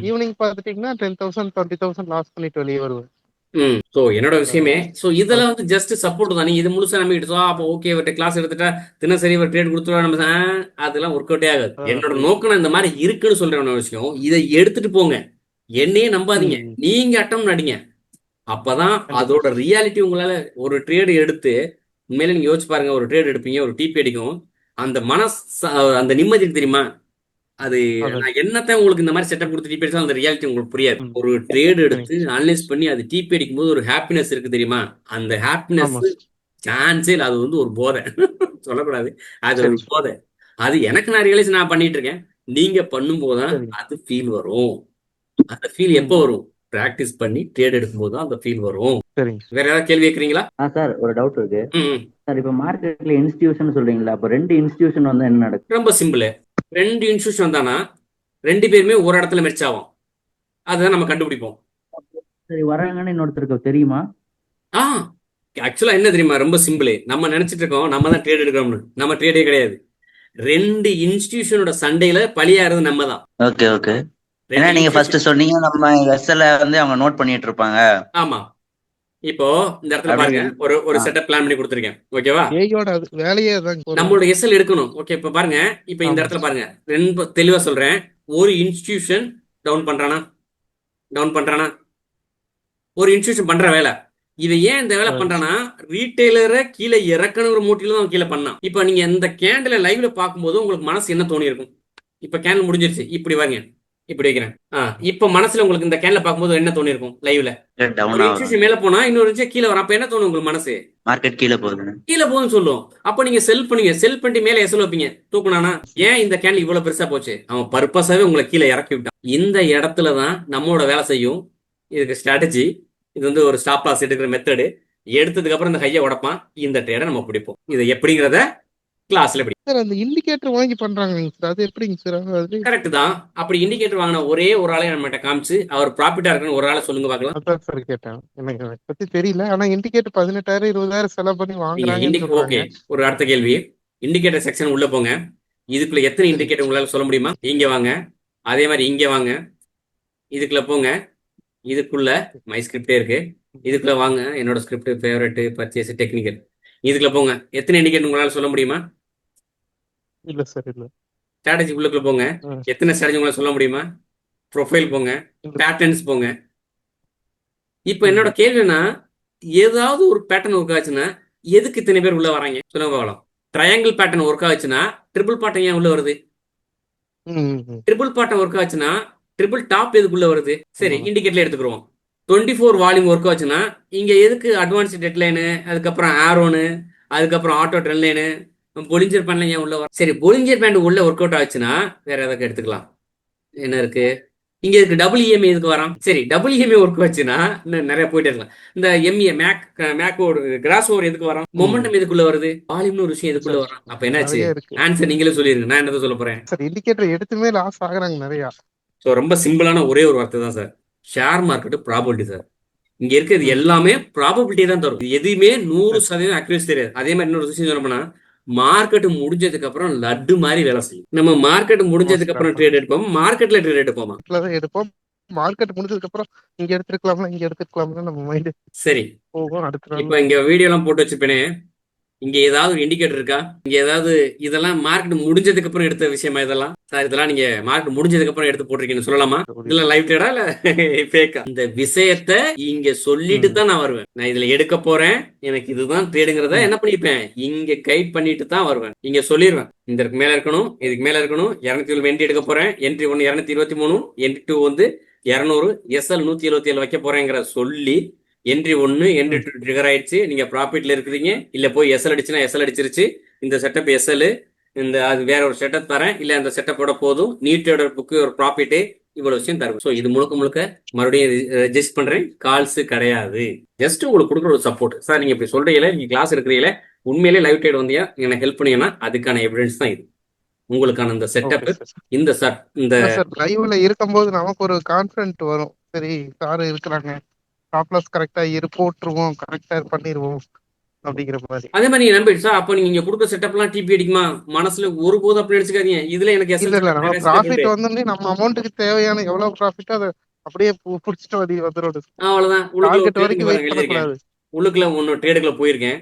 ஈவினிங் பாத்துட்டீங்கன்னா 10,000 20,000 லாஸ் பண்ணிட்டு வெளியே வருவேன். சோ என்னோட விஷயமே. சோ இதெல்லாம் வந்து ஜஸ்ட் சப்போர்ட் தான். நீங்க இது முழுசா நம்பிக்கிட்டு அப்போ ஓகே இவர்கிட்ட கிளாஸ் எடுத்துட்டா தினசரி ஒரு ட்ரேட் கொடுத்துருவா, நம்ம அதெல்லாம் ஒர்க் அவுட்டே ஆகாது. என்னோட நோக்கம் இந்த மாதிரி இருக்குன்னு சொல்ற விஷயம். இதை எடுத்துட்டு போங்க, என்னையே நம்பாதீங்க, நீங்க அட்டம் நடிங்க. அப்பதான் அதோட ரியாலிட்டி உங்களால ஒரு ட்ரேடு எடுத்து உண்மையில நீங்க யோசிச்சு பாருங்க. ஒரு ட்ரேட் எடுப்பீங்க, ஒரு டிபி அடிக்கும், அந்த அந்த நிம்மதி தெரியுமா? அது நான் என்னத்தான் உங்களுக்கு இந்த மாதிரி செட்டப் கொடுத்து டிபி அந்த ரியாலிட்டி உங்களுக்கு புரியாது. ஒரு ட்ரேட் எடுத்து அனலைஸ் பண்ணி அது டிபி அடிக்கும் போது ஒரு ஹாப்பினஸ் இருக்கு தெரியுமா? அந்த ஹாப்பினஸ் சான்ஸே இல்லை. அது வந்து ஒரு போதை. சொல்லக்கூடாது, அது ஒரு போதை. அது எனக்கு நான் ரியலைஸ் நான் பண்ணிட்டு இருக்கேன். நீங்க பண்ணும் போதுதான் அது ஃபீல் வரும். அந்த ஃபீல் எப்போ வரும்? பிராக்டிஸ் பண்ணி ட்ரேட் எடுக்கும்போது தான் அந்த ஃபீல் வரும். சரிங்க வேற ஏதாவது கேள்வி கேட்குறீங்களா? சார் ஒரு டவுட் இருக்கு ம் சார். இப்போ மார்க்கெட்ல இன்ஸ்டிடியூஷன் சொல்றீங்களா, அப்போ 2 இன்ஸ்டிடியூஷன் வந்து என்ன நடக்கும்? ரொம்ப சிம்பிள். 2 இன்ஸ்டியூஷன் வந்தானா 2 பேருமே ஒரு இடத்துல மெர்ச் ஆகும். அதுதான் நம்ம கண்டுபிடிப்போம். சரி, வராங்கன்னு இன்னொருத்தருக்கு தெரியுமா? ஆ ஆக்சுவலா என்ன தெரியுமா? ரொம்ப சிம்பிள். நம்ம நினைச்சிட்டு இருக்கோம் நம்ம தான் ட்ரேட் எடுக்கிறோம்னு. நம்ம ட்ரேடே கிடையாது. 2 இன்ஸ்டிடியூஷனோட சண்டையில பலியாகிறது நம்ம தான். Okay okay. ஏன்னா நீங்க ஃபர்ஸ்ட் சொன்னீங்க நம்ம எஸ்எல் வந்து அவங்க நோட் பண்ணிட்டு இருப்பாங்க. ஆமா. இப்போ இந்த இடத்துல பாருங்க, ஒரு செட்டப் பிளான் பண்ணி கொடுத்துருக்கேன். ஓகேவா? ஏயோட வேலையே அதான். நம்மளோட எஸ்எல் எடுக்கணும். ஓகே, இப்ப பாருங்க, இப்ப இந்த இடத்துல பாருங்க, ரொம்ப தெளிவா சொல்றேன். ஒரு இன்ஸ்டிடியூஷன் டவுன் பண்றானா, ஒரு இன்ஸ்டிடியூஷன் பண்ற வேலை. இவன் ஏன் இந்த வேலை பண்றானா, ரீட்டைலரை கீழே இறக்கணுங்கிற மூட்டில தான் கீழே பண்ணான். இப்ப நீங்க இந்த கேண்டில லைவ்ல பார்க்கும்போது உங்களுக்கு மனசு என்ன தோணி இருக்கும்? இப்ப கேண்டில் முடிஞ்சிருச்சு, இப்படி வாங்க, இப்படி வைக்கிறேன். இப்ப மனசுல உங்களுக்கு இந்த கேண்டில் பார்க்கும்போது என்ன தோணி இருக்கும்? லைவ்ல இன்ஸ்டிடியூஷன் மேல போனா இன்னொரு கீழே வர, அப்ப என்ன தோணும் உங்களுக்கு? மனசு மார்க்கெட் கீழே போகுதுன்னு சொல்லும். அப்ப நீங்க செல் பண்ணிட்டு மேல எஸ்எல் வைப்பீங்க. தூக்குனானா ஏன் இந்த கேண்டில் இவ்வளவு பெருசா போச்சு? அவன் பர்பஸாவே உங்களை கீழே இறக்கி விட்டான். இந்த இடத்துலதான் நம்மளோட வேலை செய்யும். இதுக்கு ஸ்ட்ராட்டஜி, இது வந்து ஒரு ஸ்டாப் லாஸ் எடுக்கிற மெத்தடு. எடுத்ததுக்கு அப்புறம் இந்த கையை உடைப்பான். இந்த ட்ரேடை நம்ம பிடிப்போம். இது எப்படிங்கிறத கிளாஸ்ல எப்படி சார் அந்த இண்டிகேட்டர் வாங்கி பண்றாங்க சார், அது எப்படிங்க சார்? அது கரெக்ட் தான். அப்படி இண்டிகேட்டர் வாங்கின ஒரே ஒரு ஆளை நம்மகிட்ட காமிச்சு அவர் ப்ராஃபிட்டா இருக்குன்னு ஒரு ஆளை சொல்லுங்க பார்க்கலாம். அதான் சார் கேட்டேன். எனக்கு அதை பத்தி தெரியல. ஆனா இண்டிகேட்டர் 18,000 20,000 செலவு பண்ணி வாங்குறாங்க. ஓகே, ஒரு அடுத்த கேள்வி. இண்டிகேட்டர் செக்ஷன் உள்ள போங்க. இதுக்குள்ள எத்தனை இண்டிகேட்டர் உங்களால சொல்ல முடியுமா? இங்க வாங்க, அதே மாதிரி இங்க வாங்க, இதுக்குள்ள போங்க. இதுக்குள்ள மை ஸ்கிரிப்டே இருக்கு. இதுக்குள்ள வாங்க, என்னோட ஸ்கிரிப்ட், ஃபேவரட், பர்ச்சேஸ், டெக்னிக்கல். இதுக்குள்ள போங்க. எத்தனை இண்டிகேட்டர் உங்களால சொல்ல முடியுமா? இல்ல சார், இல்ல. ஸ்ட்ராட்டஜி உள்ளுக்குள்ள போங்க. எத்தனை ஸ்ட்ராட்டஜி உங்களால சொல்ல முடியுமா? ப்ரொஃபைல் போங்க, பேட்டர்ன்ஸ் போங்க. இப்ப என்னோட கேள்வினா, ஏதாவது ஒரு பேட்டர்ன் ஒர்க் ஆச்சுன்னா எதுக்கு இத்தனை பேர் உள்ள வராங்க சொல்லுங்க பார்க்கலாம். ட்ரையாங்கிள் பேட்டர்ன் ஒர்க் ஆச்சுன்னா ட்ரிபிள் பேட்டர்ன் ஏன் உள்ள வருது? ட்ரிபிள் பேட்டர்ன் ஒர்க் ஆச்சுன்னா ட்ரிபிள் டாப் எதுக்குள்ள வருது? சரி, இண்டிகேட்டர்ல எடுத்துக்கிறோம். 24 வால்யூம் ஒர்க் ஆச்சுன்னா இங்க எதுக்கு அட்வான்ஸ் டெட்லைனு, அதுக்கப்புறம் ஆரோனு, அதுக்கப்புறம் ஆட்டோ ட்ரெண்ட் லைனு, பொலிஞ்சர் பேண்ட்ல ஏன் உள்ள வர? சரி, பொலிஞ்சர் பேண்ட் உள்ள ஒர்க் அவுட் ஆச்சுன்னா வேற எதாவது எடுத்துக்கலாம். என்ன இருக்கு இங்க? இருக்கு டபுள் இஎம்ஐ எதுக்கு வரான்? சரி, டபுள் இஎம்ஐ ஒர்க் வச்சுன்னா இன்னும் நிறைய போயிட்டே இருக்கலாம். இந்த எம்ஏ மேக் கிராஸ் ஓவர் எதுக்கு வரான்? மொமெண்டம் எதுக்குள்ள வருது? வால்யூம்னு ஒரு விஷயம் எதுக்குள்ள வரான்? அப்ப என்னாச்சு? ஆன்சர் நீங்களே சொல்லிருங்க, நான் என்ன சொல்ல போறேன். சார் இண்டிகேட்டர் எடுத்துமே லாஸ் ஆகுறாங்க நிறைய. ஸோ ரொம்ப சிம்பிளான ஒரே ஒரு வார்த்தை தான் sir. Share market probability sir. இங்க இருக்கிறது எல்லாமே ப்ராபபிலிட்டி தான் தரும். எதுவுமே 100% அக்யூரேசி தெரியாது. அதே மாதிரி இன்னொரு விஷயம் சொல்லணும்னா, மார்க்கெட் முடிஞ்சதுக்கு அப்புறம் லட்டு மாதிரி வேலை செய்யும். நம்ம மார்க்கெட் முடிஞ்சதுக்கு அப்புறம் ட்ரேட் எடுப்போம், மார்க்கெட்ல ட்ரேட் எடுப்போமா? எடுப்போம். மார்க்கெட் முடிஞ்சதுக்கு அப்புறம் இங்க எடுத்துக்கலாம்னு நம்ம மைண்ட் சரி போகும். அடுத்த இப்ப இங்க வீடியோ எல்லாம் போட்டு வச்சுப்பேனே, இங்க ஏதாவது ஒரு இண்டிகேட்டர் இருக்கா? இங்க ஏதாவது இதெல்லாம் மார்க்கெட் முடிஞ்சதுக்கு அப்புறம் எடுத்த விஷயமா? இதெல்லாம் சார் இதெல்லாம் நீங்க மார்க்கெட் முடிஞ்சதுக்கு அப்புறம் எடுத்து போட்டிருக்கீங்கன்னு சொல்லலாமா? இல்ல லைவ் ட்ரேடா இல்ல ஃபேக்கா? இந்த விஷயத்த இங்க சொல்லிட்டு தான் நான் வருவேன். நான் இதுல எடுக்க போறேன், எனக்கு இதுதான் ட்ரேடுங்கிறத என்ன பண்ணிப்பேன், இங்க கைட் பண்ணிட்டு தான் வருவேன். இங்க சொல்லிடுவேன், இந்த மேல இருக்கணும், இதுக்கு மேல இருக்கணும், 220 என்ட்ரி எடுக்க போறேன், என்ட்ரி 1 223, என்ட்ரி 2 வந்து 200, எஸ்எல் 177 வைக்க போறேங்கிற சொல்லி என்ட்ரி 1 என்ட்ரி 2 ட்ரிகர் ஆயிடுச்சு. நீங்க ப்ராஃபிட்ல இருக்கிறீங்க, இல்ல போய் எஸ்எல் அடிச்சுன்னா எஸ்எல் அடிச்சிருச்சு. இந்த செட்டப் எஸ்எல், இந்த அது வேற ஒரு செட்டப் தரேன், இல்ல அந்த செட்டப்போட போதும், நீட்டோட புக்கு ஒரு ப்ராஃபிட், இவ்வளவு விஷயம் தரும். ஸோ இது முழுக்க மறுபடியும் ரெஜிஸ்ட் பண்றேன். கால்ஸ் கிடையாது, ஜஸ்ட் உங்களுக்கு கொடுக்குற ஒரு சப்போர்ட். சார் நீங்க இப்படி சொல்றீங்களே, நீங்க கிளாஸ் இருக்கிறீங்களே, உண்மையிலேயே லைவ் ட்ரேட் வந்தியா எனக்கு ஹெல்ப் பண்ணீங்கன்னா அதுக்கான எவிடன்ஸ் தான் இது. உங்களுக்கான இந்த செட்டப், இந்த லைவ்ல இருக்கும்போது நமக்கு ஒரு கான்ஃபிடன்ட் வரும். சரி சார் இருக்கிறாங்க, ஸ்டாப் லாஸ் கரெக்டா போட்டுருவோம், கரெக்டா பண்ணிடுவோம் அப்படிங்கிற மாதிரி. அதே மாதிரி நீங்க நம்பிடுச்சா? அப்ப நீங்க இங்க கொடுக்குற செட்டப் எல்லாம் டிபி அடிக்குமா? மனசுல ஒருபோதும் அப்படி எடுத்துக்காதீங்க. இதுல எனக்கு இல்ல நம்ம ப்ராஃபிட் வந்து நம்ம அமௌண்ட்டுக்கு தேவையான எவ்வளவு ப்ராஃபிட்டோ அதை அப்படியே புடிச்சிட்டு வந்துடும். அவ்வளவுதான். டார்கெட் வரைக்கும் வெயிட் பண்ணக்கூடாது. உள்ளுக்குள்ள ஒன்னு ட்ரேடுக்குள்ள போயிருக்கேன்,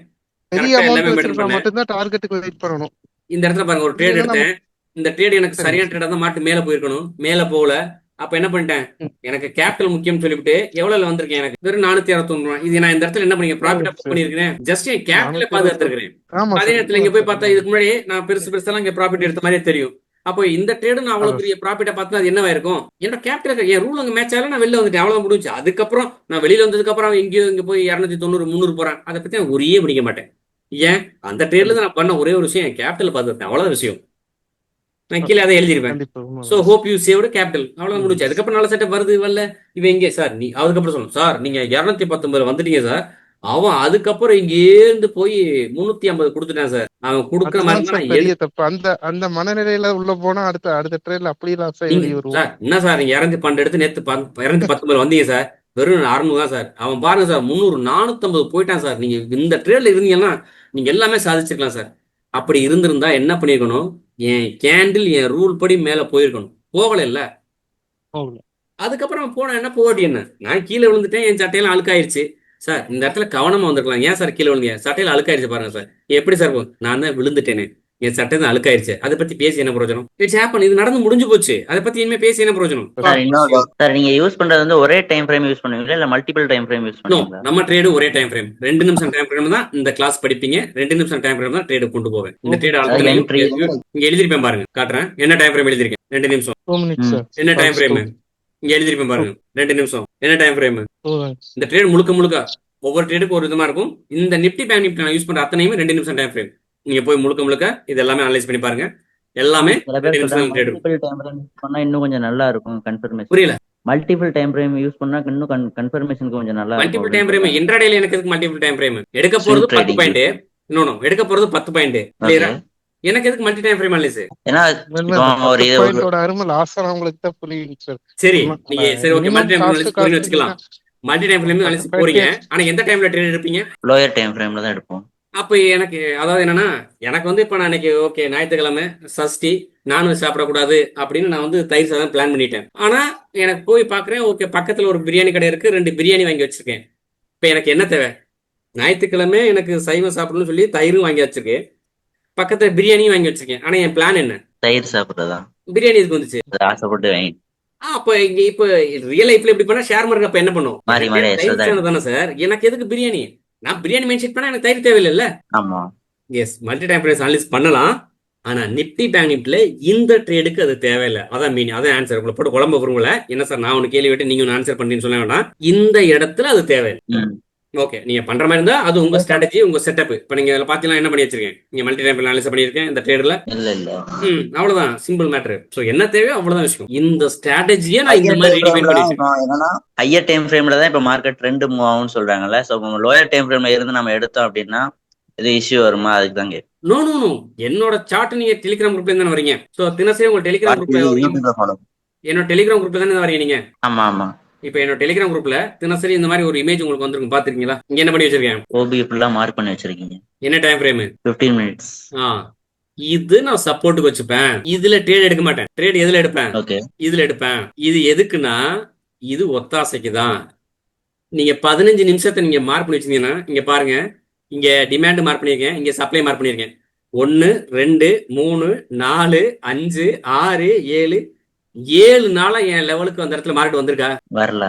பெரிய அமௌண்ட் வச்சிருந்தா மட்டும்தான் டார்கெட்டுக்கு வெயிட் பண்ணணும். இந்த இடத்துல பாருங்க, ஒரு ட்ரேட் எடுத்தேன், இந்த ட்ரேட் எனக்கு சரியான ட்ரேடா தான் மாட்டு மேல போயிருக்கணும், மேல போகல. அப்ப என்ன பண்ணிட்டேன், எனக்கு கேபிட்டல் முக்கியம் சொல்லிவிட்டு எவ்வளவு வந்திருக்கேன், எனக்கு வெறும் 461 ரூபாய். இது நான் இந்த இடத்துல என்ன பண்ணி ப்ராஃபிட்டா புக் பண்ணிருக்கேன், ஜஸ்ட் என் கேபிட்டல பாதுகாத்துருக்கேன். அதே நேரத்துல இங்க போய் பார்த்தா இதுக்கு முன்னாடி நான் பெருசெல்லாம் இங்க ப்ராஃபிட் எடுத்த மாதிரியே தெரியும். அப்போ இந்த ட்ரேடு நான் அவ்வளவு பெரிய ப்ராஃபிட்டா பார்த்தா அது என்னவா இருக்கும்? என்னோட கேபிட்டல் என் ரூல் அங்க மேட்ச் ஆகல, நான் வெளில வந்துட்டேன், அவ்வளவு முடிஞ்சு. அதுக்கப்புறம் நான் வெளியில வந்ததுக்கு அப்புறம் எங்கேயோ இங்க போய் 290 300 போறேன், அதை பத்தி நான் ஒரே பிடிக்க மாட்டேன். ஏன்? அந்த ட்ரேட்ல நான் பண்ண ஒரே ஒரு விஷயம், என் கேபிட்டல் பாதுகாத்தேன், அவ்வளவு விஷயம். நான் கீழே அதை எழுதிருப்பேன். கண்டிப்பா உண்மை. So hope you saved capital, அவ்வளோ முடிச்சு. அதுக்கப்புறம் நல்ல செட்டப் வருது வரல, இவன் எங்கே சார் நீ அதுக்கப்புறம் சொல்லணும் சார் நீங்க 219 வந்துட்டீங்க சார், அவன் அதுக்கப்புறம் இங்கேருந்து போய் 350 கொடுத்துட்டான் சார், அவன் கொடுக்குற அதுதான் மாதிரி சார் நான் பெரிய தப்பு. அந்த அந்த மனநிலையில உள்ள போனா அடுத்த ட்ரேட்ல அப்படியே லாஸ் ஆகி வெளியே வருவோம். சார் என்ன சார் நீங்க 212 எடுத்து நேற்று 219 வந்தீங்க சார், வெறும் 600 தான் சார். அவன் பாருங்க சார் 300 450 போயிட்டான் சார். நீங்க இந்த ட்ரேட்ல இருந்தீங்கன்னா நீங்க எல்லாமே சாதிச்சிருக்கலாம் சார். அப்படி இருந்திருந்தா என்ன பண்ணிருக்கணும், என் கேண்டில் என் ரூல் படி மேல போயிருக்கணும். போகல இல்ல. போகல. அதுக்கப்புறம் போன என்ன போட்டி என்ன, நான் கீழே விழுந்துட்டேன், என் சட்டையெல்லாம் அழுக்காயிருச்சு சார். இந்த இடத்துல கவனமா வந்திருக்கலாம். ஏன் சார் கீழே விழுந்தீங்க, சட்டையில அழுக்காயிருச்சு பாருங்க சார். எப்படி சார் நான் தான் விழுந்துட்டேனே, என் சட்டை தான் அழுக்காயிருச்சு, அதை பத்தி பேசி என்ன பிரயோஜனம்? இட்ஸ் ஹேப்பன், இது நடந்து முடிஞ்சு போச்சு, அதை பத்தி இனிமே பேசி என்ன பிரயோஜனம்? சார் இன்னொரு சார், நீங்க யூஸ் பண்றது வந்து ஒரே டைம் ஃப்ரேம் யூஸ் பண்ணுவீங்களா இல்ல multiple time frame use no, பண்ணுவீங்களா? நம்ம ட்ரேடு ஒரே டைம் ஃப்ரேம், 2 நிமிஷம் டைம் ஃப்ரேம் தான் இந்த கிளாஸ் படிப்பீங்க. 2 நிமிஷம் டைம் ஃப்ரேம் தான் ட்ரேடு கொண்டு போவேன். இந்த ட்ரேட் இங்க எழுதிருப்பேன் பாருங்க, காட்டுறேன் என்ன டைம் ஃப்ரேம் எழுதிருக்கேன். 2 நிமிஷம் 2 minutes சார். என்ன டைம் ஃப்ரேம் இங்க எழுதிருப்பேன் பாருங்க. 2 நிமிஷம் என்ன டைம் ஃப்ரேம். 2 minutes. இந்த ட்ரேட் முழுக்க ஒவ்வொரு ட்ரேடுக்கு ஒரு விதமா இருக்கும். இந்த நிப்டி பேங்க் நிப்டி நான் யூஸ் பண்ற அத்தனையுமே 2 நிமிஷம் டைம் ஃப்ரேம். நீங்க போய் முழுக்க இது எல்லாமே அனலைஸ் பண்ணி பாருங்க. எல்லாமே சில பேர் 2 நிமிஷம் trade. Multiple time frame use பண்ணா இன்னும் கொஞ்சம் நல்லா இருக்கும் கன்ஃபர்மேஷன். புரியல. மல்டிபிள் டைம் ஃப்ரேம் யூஸ் பண்ணா இன்னும் கன்ஃபர்மேஷனுக்கு கொஞ்சம் நல்லா இருக்கும். மல்டிபிள் டைம் ஃப்ரேம் இன்ட்ராடேல எனக்கு எதுக்கு மல்டிபிள் டைம் ஃப்ரேம்? எடுக்க போறது 10 பாயிண்ட். இன்னொன்னு எடுக்க போறது 10 பாயிண்ட். கிளியரா? எனக்கு எதுக்கு மல்டி டைம் ஃப்ரேம் அனலைஸ்? ஏன்னா ஒரு பாயிண்டோட அருமை லாஸ் ஆனவங்களுக்கு தான் புரியுது சார். சரி நீங்க சரி ஓகே மல்டி டைம் அனலைஸ் போறீங்க வச்சுக்கலாம். மல்டி டைம் ஃப்ரேம் அனலைஸ் போறீங்க, ஆனா எந்த டைம்ல ட்ரேட் எடுப்பீங்க? லோயர் டைம் ஃப்ரேம்ல தான் எடுப்போம். அப்ப எனக்கு அதாவது என்னன்னா, எனக்கு வந்து இப்ப நான் இன்னைக்கு ஓகே ஞாயிற்றுக்கிழமை சஷ்டி நான்வெஜ் சாப்பிடக்கூடாது அப்படின்னு நான் வந்து தயிர் சாதம் பிளான் பண்ணிட்டேன். ஆனா எனக்கு போய் பாக்குறேன், ஓகே பக்கத்துல ஒரு பிரியாணி கடை இருக்கு, 2 பிரியாணி வாங்கி வச்சிருக்கேன். இப்ப எனக்கு என்ன தேவை? ஞாயிற்றுக்கிழமை எனக்கு சைவம் சாப்பிடணும்னு சொல்லி தயிரும் வாங்கி வச்சிருக்கேன், பக்கத்துல பிரியாணியும் வாங்கி வச்சிருக்கேன். ஆனா என் பிளான் என்ன? தயிர் சாப்பிடுறதா? பிரியாணி இதுக்கு வந்துச்சு, ஆசைப்பட்டு வாங்கி. அப்ப இங்க இப்ப ரியல் லைஃப்ல எப்படி பண்ணா ஷேர் மார்க்கெட் அப்ப என்ன பண்ணும்? மாறி தயிர் தானே சார், எனக்கு எதுக்கு பிரியாணி? நான் பிரியாணி மைண்ட் செட் பண்ணா எனக்கு தயிர் தேவையில்லை. ஆமா yes multi time frame analyse பண்ணலாம், ஆனா நிப்டி பேங்க் நிப்டில இந்த ட்ரேடுக்கு அது தேவையில்லை. அதான் மீன், அதான் ஆன்சர். உங்களை போட்டு குழம்பு வருங்கள என்ன சார் நான் ஒன்று கேள்வி விட்டு நீங்க ஒன்று ஆன்சர் பண்ணீங்கன்னு சொல்ல வேண்டாம். இந்த இடத்துல அது தேவையில்லை. ஓகே நீங்க பண்ற மாதிரி இருந்தா அது உங்க ஸ்ட்ராட்டஜி, உங்க செட்டப். இப்ப நீங்க இதுல பாத்தீங்கன்னா என்ன பண்ணி வச்சிருக்கேன், நீங்க மல்டி டைம் அனலைஸ் பண்ணிருக்கேன் இந்த ட்ரேட்ல. இல்ல அவ்வளவுதான், சிம்பிள் மேட்டர். சோ என்ன தேவையோ அவ்வளவுதான் விஷயம். இந்த ஸ்ட்ராட்டஜியை நான் இந்த மாதிரி ரீடிஃபைன் பண்ணி வச்சிருக்கேன். என்னன்னா ஹையர் டைம் ஃப்ரேம்ல தான் இப்ப மார்க்கெட் ட்ரெண்ட் மூவ் ஆகும்னு சொல்றாங்கல்ல. சோ லோயர் டைம் ஃப்ரேம்ல இருந்து நம்ம எடுத்தோம் அப்படின்னா இது இஷ்யூ வருமா? அதுக்கு தான் கேட்கும். நோ என்னோட சார்ட் நீங்க டெலிகிராம் குரூப்ல தானே வரீங்க. சோ தினசரி உங்க டெலிகிராம் குரூப்ல என்னோட டெலிகிராம் குரூப்ல தானே வரீங்க நீங்க. ஆமா இப்ப என்னோட டெலிகிராம் குரூப்ல தினசரி இந்த மாதிரி ஒரு இமேஜ் உங்களுக்கு வந்திருக்கும், பாத்துருக்கீங்களா? இங்க என்ன பண்ணி வச்சிருக்கேன்? ஓபி ஃபுல்லா மார்க் பண்ணி வச்சிருக்கீங்க. என்ன டைம் ஃப்ரேம்? 15 minutes. இது நான் சப்போர்ட்டுக்கு வச்சுப்பேன். இதுல ட்ரேட் எடுக்க மாட்டேன். ட்ரேட் எதுல எடுப்பேன்? ஓகே இதுல எடுப்பேன். இது எதுக்குன்னா இது ஒத்தாசைக்கு தான். நீங்க 15 நிமிஷத்தை நீங்க மார்க் பண்ணி வச்சீங்கன்னா இங்க பாருங்க, இங்க டிமாண்ட் மார்க் பண்ணிருக்கேன், இங்க சப்ளை மார்க் பண்ணிருக்கேன். 1 2 3 4 5 6 7 நாளா என் லெவலுக்கு அந்த இடத்துல மார்க்கெட் வந்திருக்கா? வரல.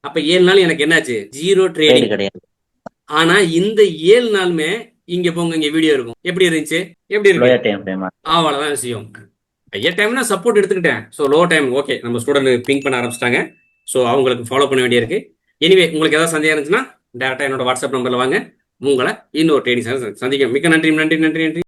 அப்ப 7 நாள் எனக்கு என்னாச்சு? 0 ட்ரேடிங் கிடையாது. ஆனா இந்த 7 நாளுமே இங்க போங்க, இங்க வீடியோ இருக்கும். எப்படி இருந்துச்சு? எப்படி இருக்கு? அவ்வளவுதான் விஷயம். ஹையர் டைம்னா சப்போர்ட் எடுத்துக்கிட்டேன். ஸோ லோ டைம் ஓகே நம்ம ஸ்டூடெண்ட் பிங்க் பண்ண ஆரம்பிச்சிட்டாங்க. ஸோ அவங்களுக்கு ஃபாலோ பண்ண வேண்டியிருக்கு. எனிவே உங்களுக்கு ஏதாவது சந்தேகம் இருந்துச்சுன்னா டேரக்டா என்னோட வாட்ஸ்அப் நம்பர்ல வாங்க. உங்களை இன்னொரு ட்ரேடிங் சந்திக்க மிக்க நன்றி.